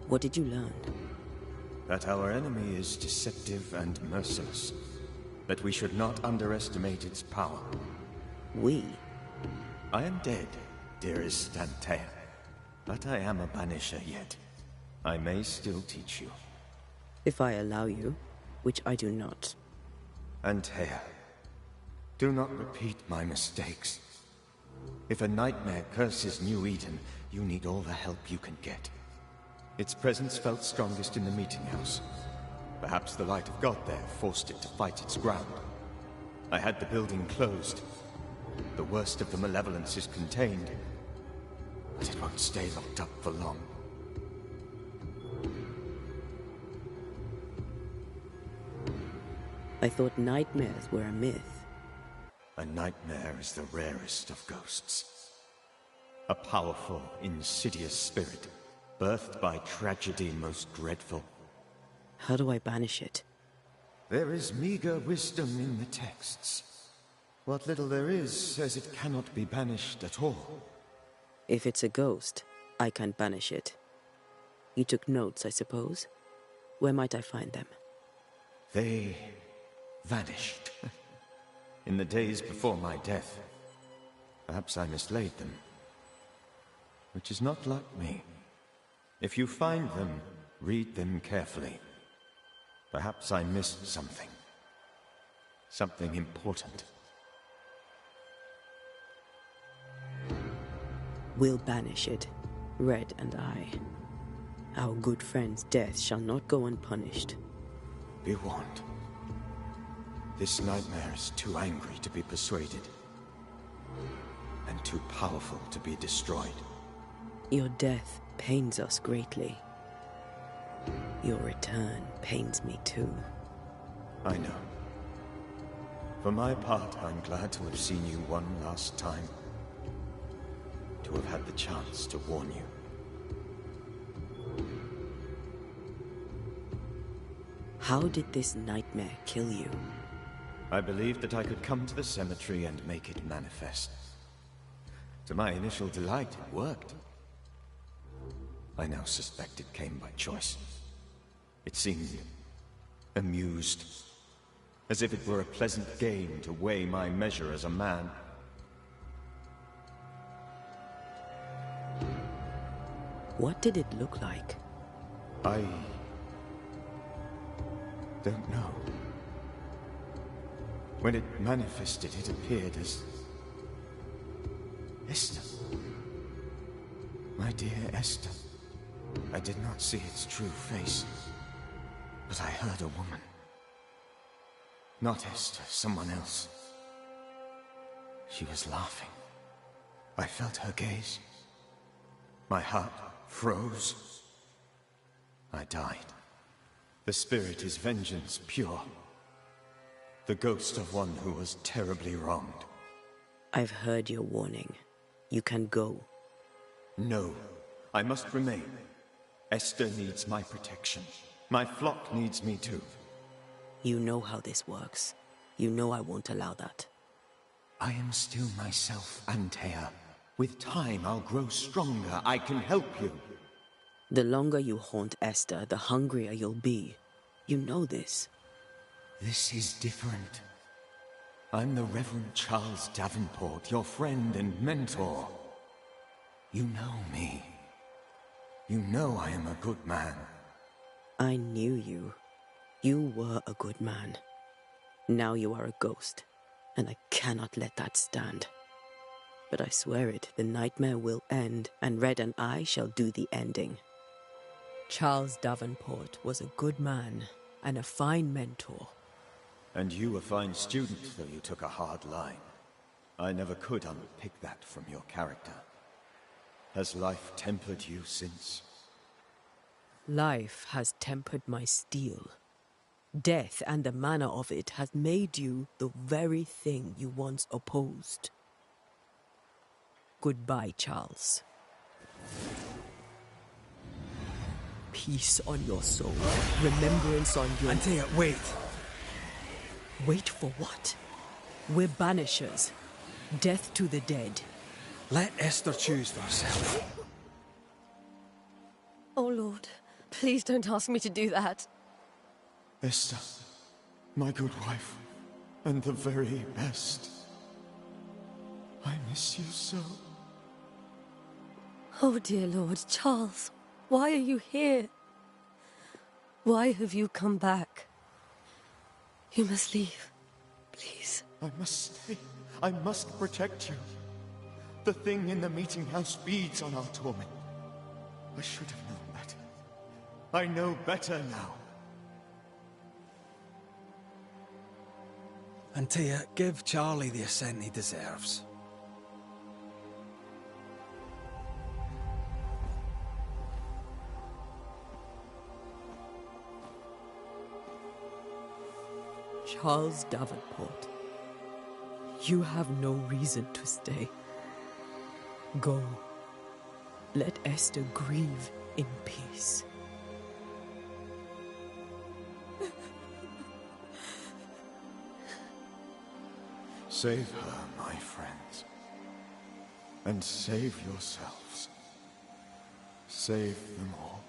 What did you learn? That our enemy is deceptive and merciless. That we should not underestimate its power. We? I am dead, dearest Antea. But I am a Banisher yet. I may still teach you. If I allow you, which I do not. Antea, do not repeat my mistakes. If a nightmare curses New Eden, you need all the help you can get. Its presence felt strongest in the meeting house. Perhaps the light of God there forced it to fight its ground. I had the building closed. The worst of the malevolence is contained, but it won't stay locked up for long. I thought nightmares were a myth. A nightmare is the rarest of ghosts. A powerful, insidious spirit, birthed by tragedy most dreadful. How do I banish it? There is meager wisdom in the texts. What little there is says it cannot be banished at all. If it's a ghost, I can't banish it. You took notes, I suppose? Where might I find them? They vanished. In the days before my death. Perhaps I mislaid them. Which is not like me. If you find them, read them carefully. Perhaps I missed something. Something important. We'll banish it, Red and I. Our good friend's death shall not go unpunished. Be warned. This nightmare is too angry to be persuaded. And too powerful to be destroyed. Your death pains us greatly. Your return pains me too. I know. For my part, I'm glad to have seen you one last time. To have had the chance to warn you. How did this nightmare kill you? I believed that I could come to the cemetery and make it manifest. To my initial delight, it worked. I now suspect it came by choice. It seemed amused, as if it were a pleasant game to weigh my measure as a man. What did it look like? I don't know. When it manifested, it appeared as Esther. My dear Esther. I did not see its true face, But I heard a woman. Not Esther, someone else. She was laughing. I felt her gaze. My heart froze. I died. The spirit is vengeance pure. The ghost of one who was terribly wronged. I've heard your warning. You can go. No, I must remain. Esther needs my protection. My flock needs me too. You know how this works. You know I won't allow that. I am still myself, Antea. With time, I'll grow stronger. I can help you. The longer you haunt Esther, the hungrier you'll be. You know this. This is different. I'm the Reverend Charles Davenport, your friend and mentor. You know me. You know I am a good man. I knew you. You were a good man. Now you are a ghost, and I cannot let that stand. But I swear it, the nightmare will end, and Red and I shall do the ending. Charles Davenport was a good man, and a fine mentor. And you a fine student, though you took a hard line. I never could unpick that from your character. Has life tempered you since? Life has tempered my steel. Death and the manner of it has made you the very thing you once opposed. Goodbye, Charles. Peace on your soul. Remembrance on your... Antea, wait. Wait for what? We're banishers. Death to the dead. Let Esther choose for herself. Oh, Lord. Please don't ask me to do that. Esther, my good wife, and the very best. I miss you so. Oh, dear Lord. Charles, why are you here? Why have you come back? You must leave. Please. I must stay. I must protect you. The thing in the meeting house feeds on our torment. I should have known better. I know better now. Antea, give Charlie the ascent he deserves. Charles Davenport, you have no reason to stay. Go. Let Esther grieve in peace. Save her, my friends. And save yourselves. Save them all.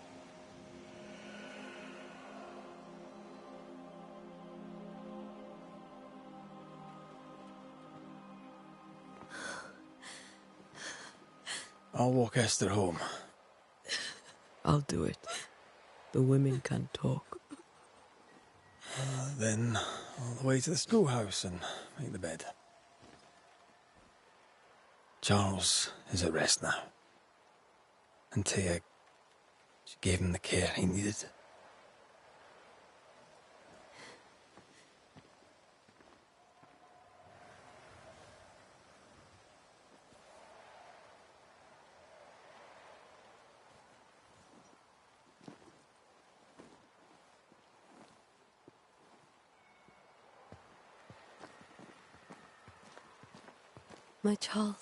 I'll walk Esther home. I'll do it. The women can talk. Then all the way to the schoolhouse and make the bed. Charles is at rest now. Antea, she gave him the care he needed. My Charles.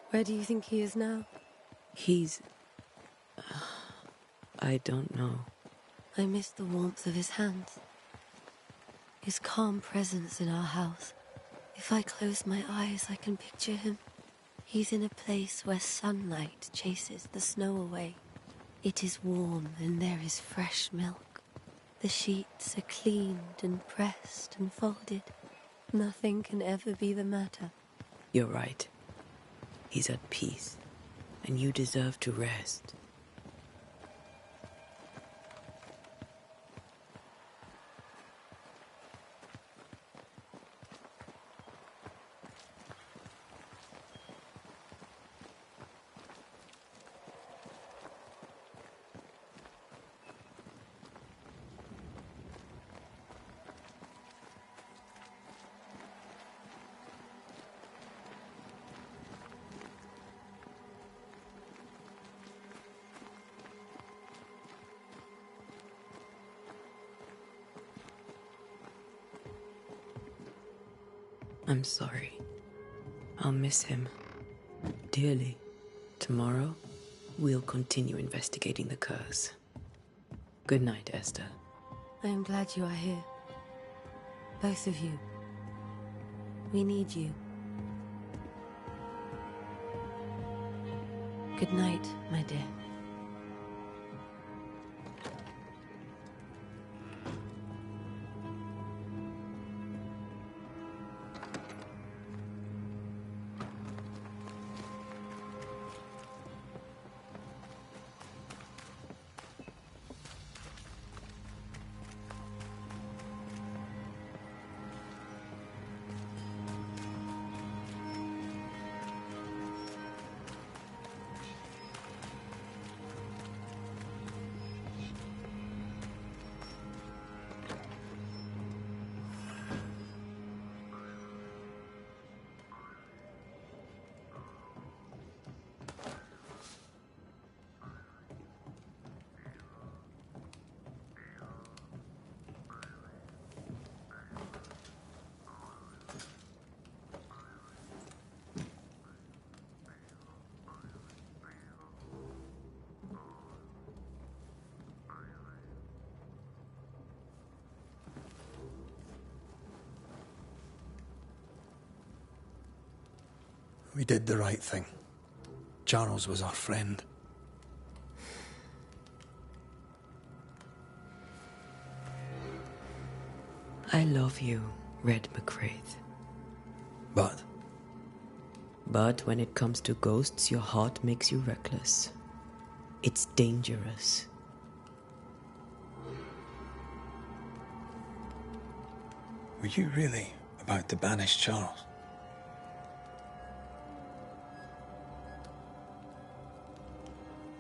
Where do you think he is now? He's... I don't know. I miss the warmth of his hands. His calm presence in our house. If I close my eyes, I can picture him. He's in a place where sunlight chases the snow away. It is warm and there is fresh milk. The sheets are cleaned and pressed and folded. Nothing can ever be the matter. You're right. He's at peace, and you deserve to rest. I'm sorry. I'll miss him dearly. Tomorrow, we'll continue investigating the curse. Good night, Esther. I am glad you are here. Both of you. We need you. Good night, my dear. We did the right thing. Charles was our friend. I love you, Red McCraith. But But when it comes to ghosts, your heart makes you reckless. It's dangerous. were you really about to banish Charles?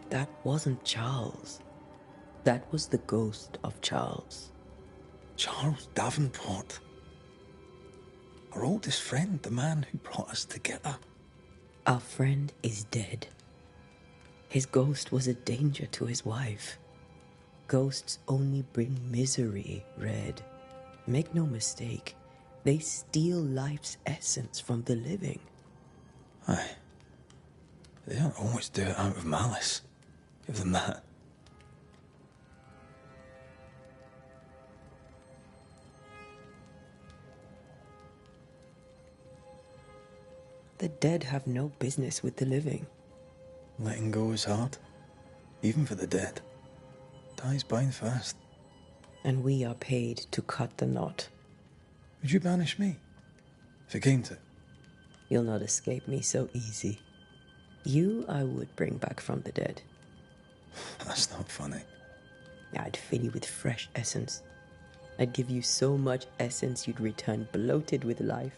That wasn't Charles. That was the ghost of Charles. Charles Davenport. Our oldest friend, the man who brought us together. Our friend is dead. His ghost was a danger to his wife. Ghosts only bring misery, Red. Make no mistake, they steal life's essence from the living. Aye. They don't always do it out of malice. Give them that. The dead have no business with the living. Letting go is hard. Even for the dead. Ties bind fast. And we are paid to cut the knot. Would you banish me? If it came to it? You'll not escape me so easy. You I would bring back from the dead. That's not funny. I'd fill you with fresh essence. I'd give you so much essence you'd return bloated with life.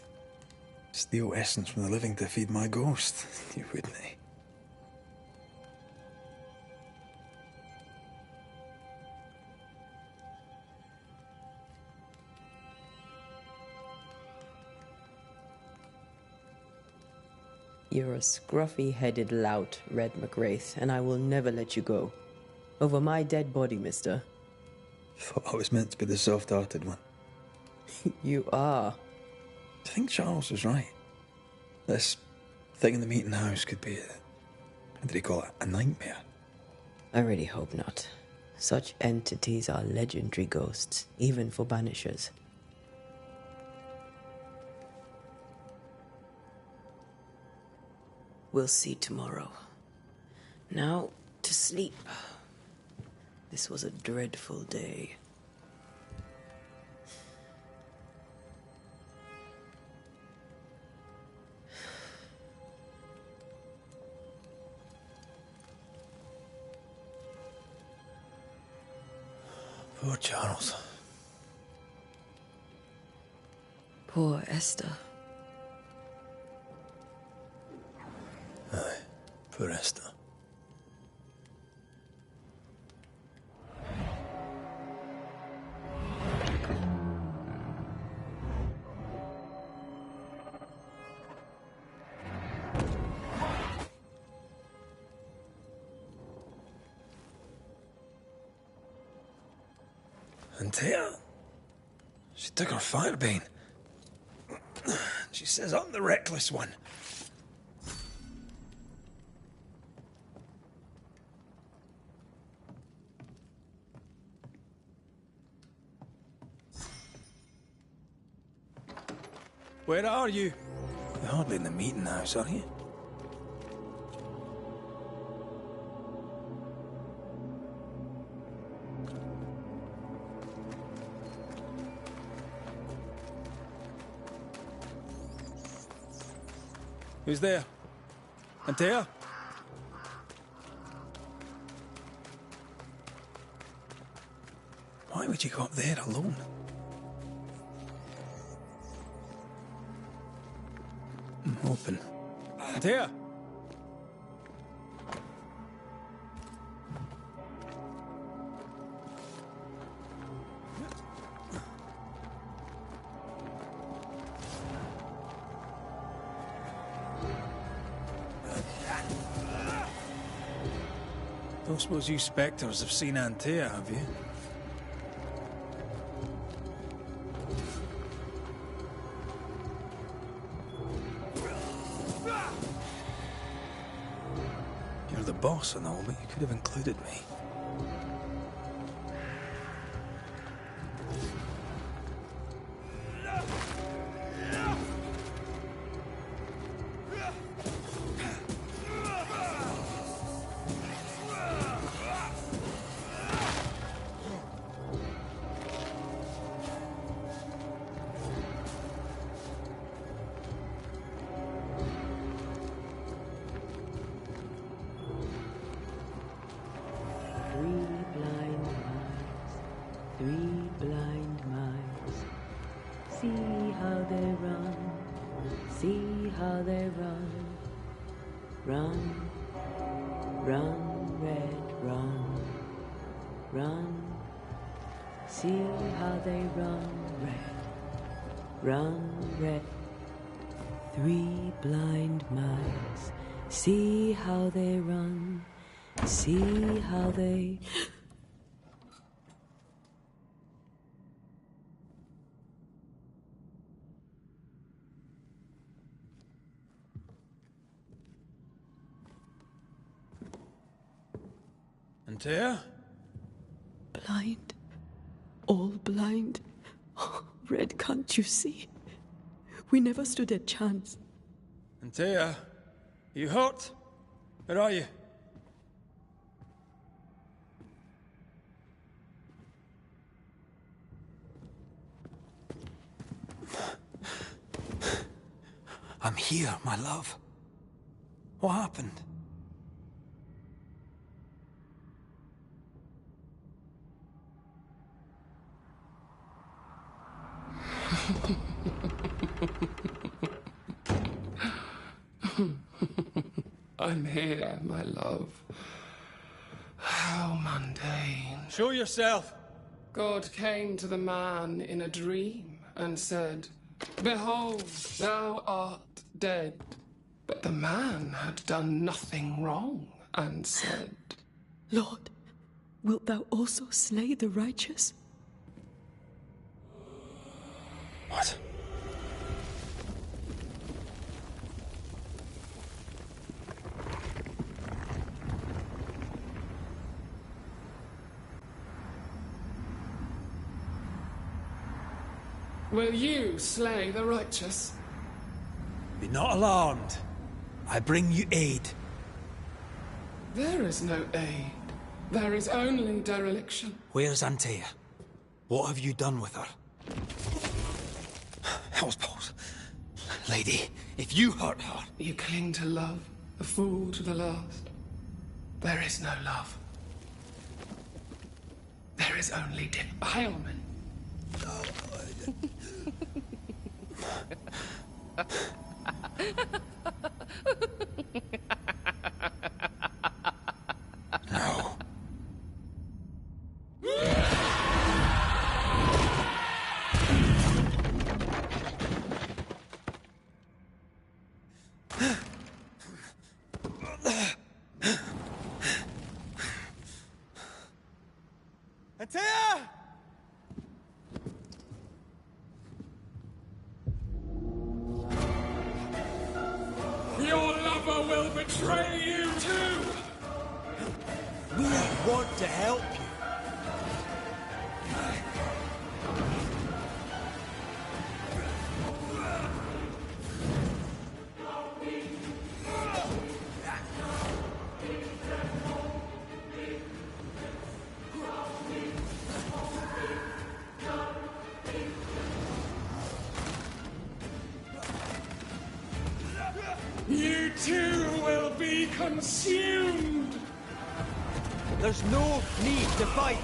Steal essence from the living to feed my ghost. You wouldn't, eh? You're a scruffy-headed lout, Red McWraith, and I will never let you go. Over my dead body, mister. Thought I was meant to be the soft-hearted one. You are. I think Charles was right. This thing in the meeting house could be what did he call it? A nightmare? I really hope not. Such entities are legendary ghosts, even for Banishers. We'll see tomorrow. Now, to sleep. This was a dreadful day. Poor Charles. Poor Esther. Aye, poor Esther. And Tia, she took her firebane. She's She says I'm the reckless one. Where are you? You're hardly in the meeting house, are you? Who's there? Antea? Why would you go up there alone? Open. Antea! Don't suppose you spectres have seen Antea, have you? You're the boss and all, but you could have included me. See how they run, see how they... Antea? Blind. All blind. Red, can't you see? We never stood a chance. Antea? You hurt? Where are you? I'm here, my love. What happened? I'm here, my love. How mundane. Show yourself. God came to the man in a dream and said, "Behold, thou art dead." But the man had done nothing wrong and said, Lord, wilt thou also slay the righteous? What? "Will you slay the righteous?" Be not alarmed. I bring you aid. There is no aid. There is only dereliction. Where's Antea? What have you done with her? Hellsballs. Lady, if you hurt her... You cling to love, a fool to the last. There is no love. There is only defilement. No. Antea! will betray you too! We want to help you. You too will be consumed! There's no need to fight.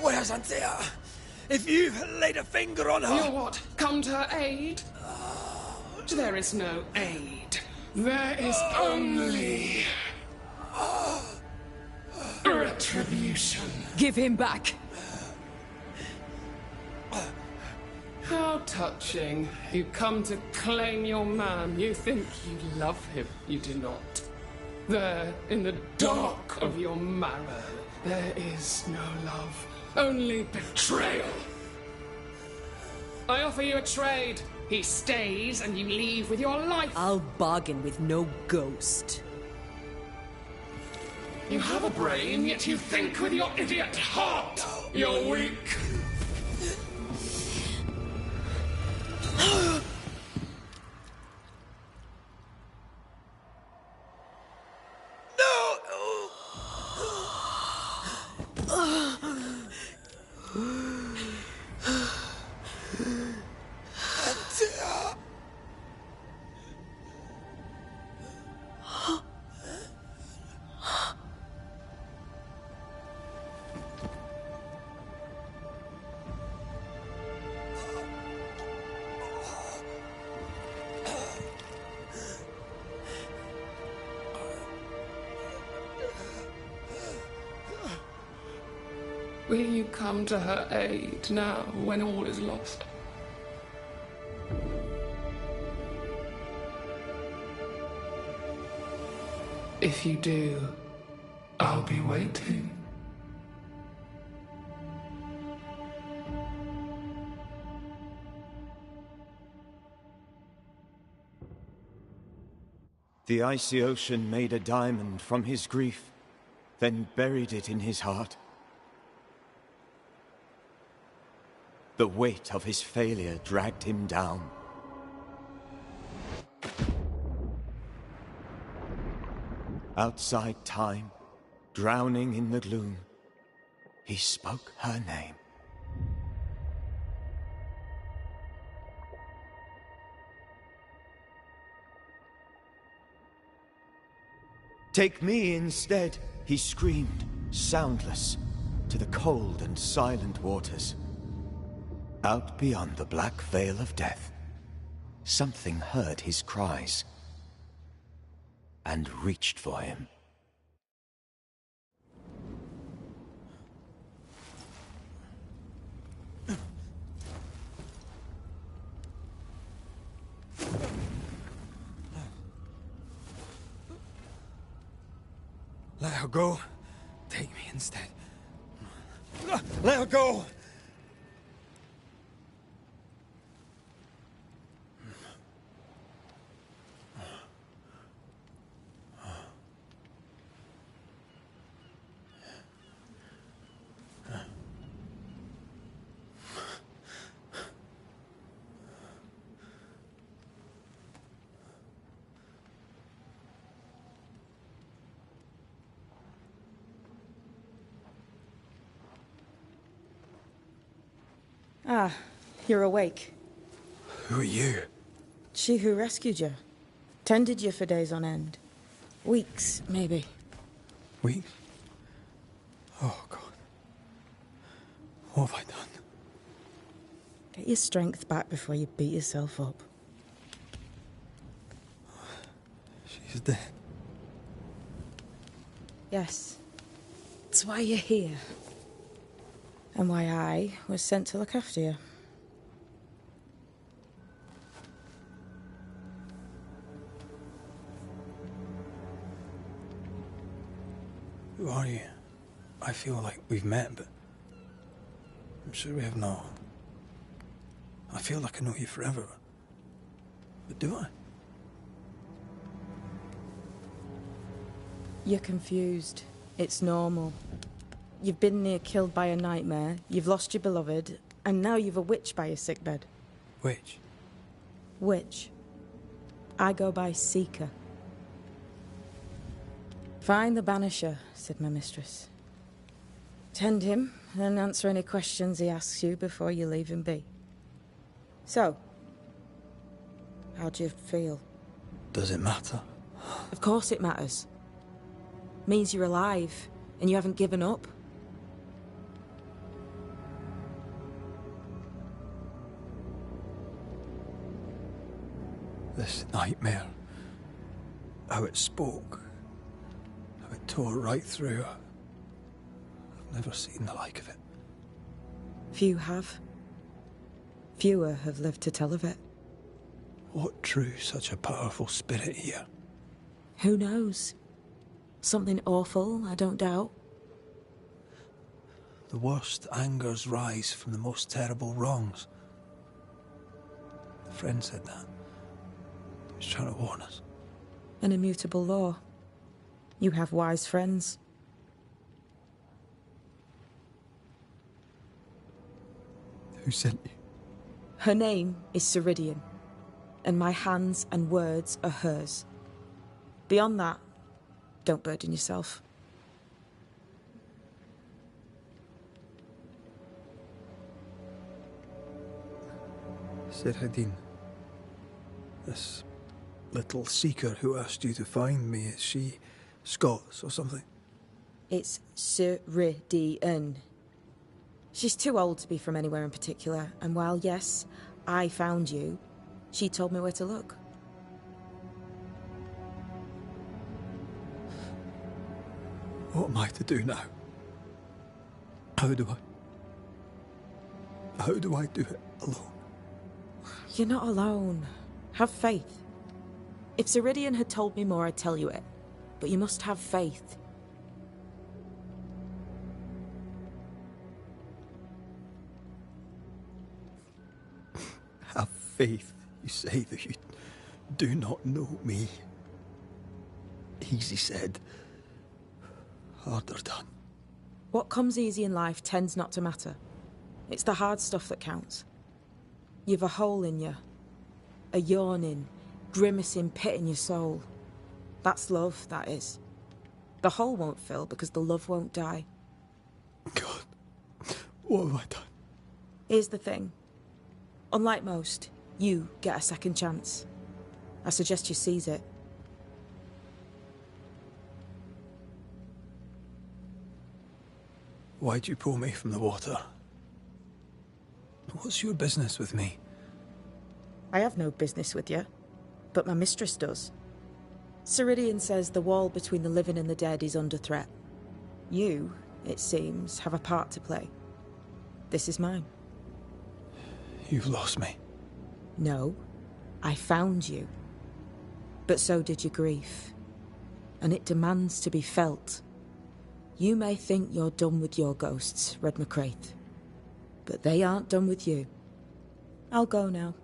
Where's Antea? If you laid a finger on her... You what? Come to her aid? There is no aid. There is only... retribution. Give him back! How touching. You come to claim your man. You think you love him. You do not. There, in the dark of your marrow, there is no love. Only betrayal. I offer you a trade. He stays and you leave with your life. I'll bargain with no ghost. You have a brain, yet you think with your idiot heart. You're weak. Will you come to her aid now, when all is lost? If you do, I'll be waiting. The icy ocean made a diamond from his grief, then buried it in his heart. The weight of his failure dragged him down. Outside time, drowning in the gloom, he spoke her name. Take me instead, he screamed, soundless, to the cold and silent waters. Out beyond the black veil of death, something heard his cries and reached for him. Let her go. Take me instead. Let her go! Ah, you're awake. Who are you? She who rescued you. Tended you for days on end. Weeks, maybe. Weeks? Oh, God. What have I done? Get your strength back before you beat yourself up. She's dead. Yes. That's why you're here. And why I was sent to look after you. Who are you? I feel like we've met, but I'm sure we have not. I feel like I know you forever. But do I? You're confused. It's normal. You've been near killed by a nightmare, you've lost your beloved, and now you've a witch by your sickbed. Witch? Witch. I go by Seeker. Find the Banisher, said my mistress. Tend him, and answer any questions he asks you before you leave him be. So, how do you feel? Does it matter? Of course it matters. Means you're alive, and you haven't given up. This nightmare, how it spoke, how it tore right through. I've never seen the like of it. Few have. Fewer have lived to tell of it. What drew such a powerful spirit here? Who knows? Something awful, I don't doubt. The worst angers rise from the most terrible wrongs. A friend said that. He was trying to warn us. An immutable law. You have wise friends. Who sent you? Her name is Ceridian, and my hands and words are hers. Beyond that, don't burden yourself. Ceridian, this little seeker who asked you to find me, is she Scots or something? It's Ceridian. She's too old to be from anywhere in particular, and while, yes, I found you, she told me where to look. What am I to do now? How do I do it alone? You're not alone. Have faith. If Ceridian had told me more, I'd tell you it. But you must have faith. Have faith, you say, that you do not know me. Easy said, harder done. What comes easy in life tends not to matter. It's the hard stuff that counts. You've a hole in you. A yawning, grimacing pit in your soul. That's love, that is. The hole won't fill because the love won't die. God, what have I done? Here's the thing. Unlike most, you get a second chance. I suggest you seize it. Why'd you pull me from the water? What's your business with me? I have no business with you, but my mistress does. Ceridian says the wall between the living and the dead is under threat. You, it seems, have a part to play. This is mine. You've lost me. No, I found you. But so did your grief. And it demands to be felt. You may think you're done with your ghosts, Red McCraith. But they aren't done with you. I'll go now.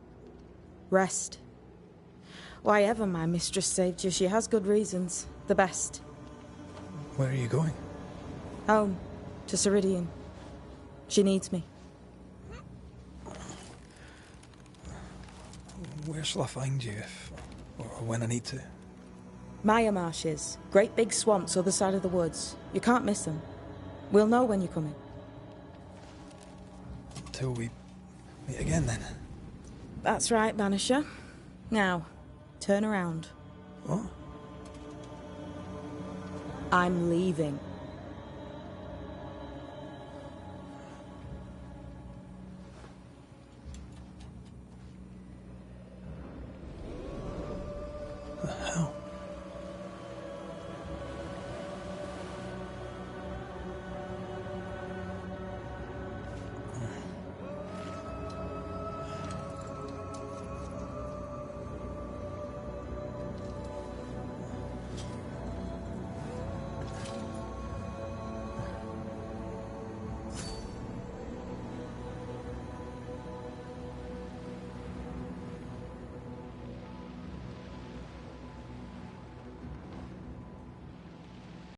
Rest. Why ever my mistress saved you, she has good reasons. The best. Where are you going? Home. To Ceridian. She needs me. Where shall I find you if, or when I need to? Maya marshes. Great big swamps other side of the woods. You can't miss them. We'll know when you're coming. Until we meet again, then. That's right, Banisher. Now, turn around. What? I'm leaving.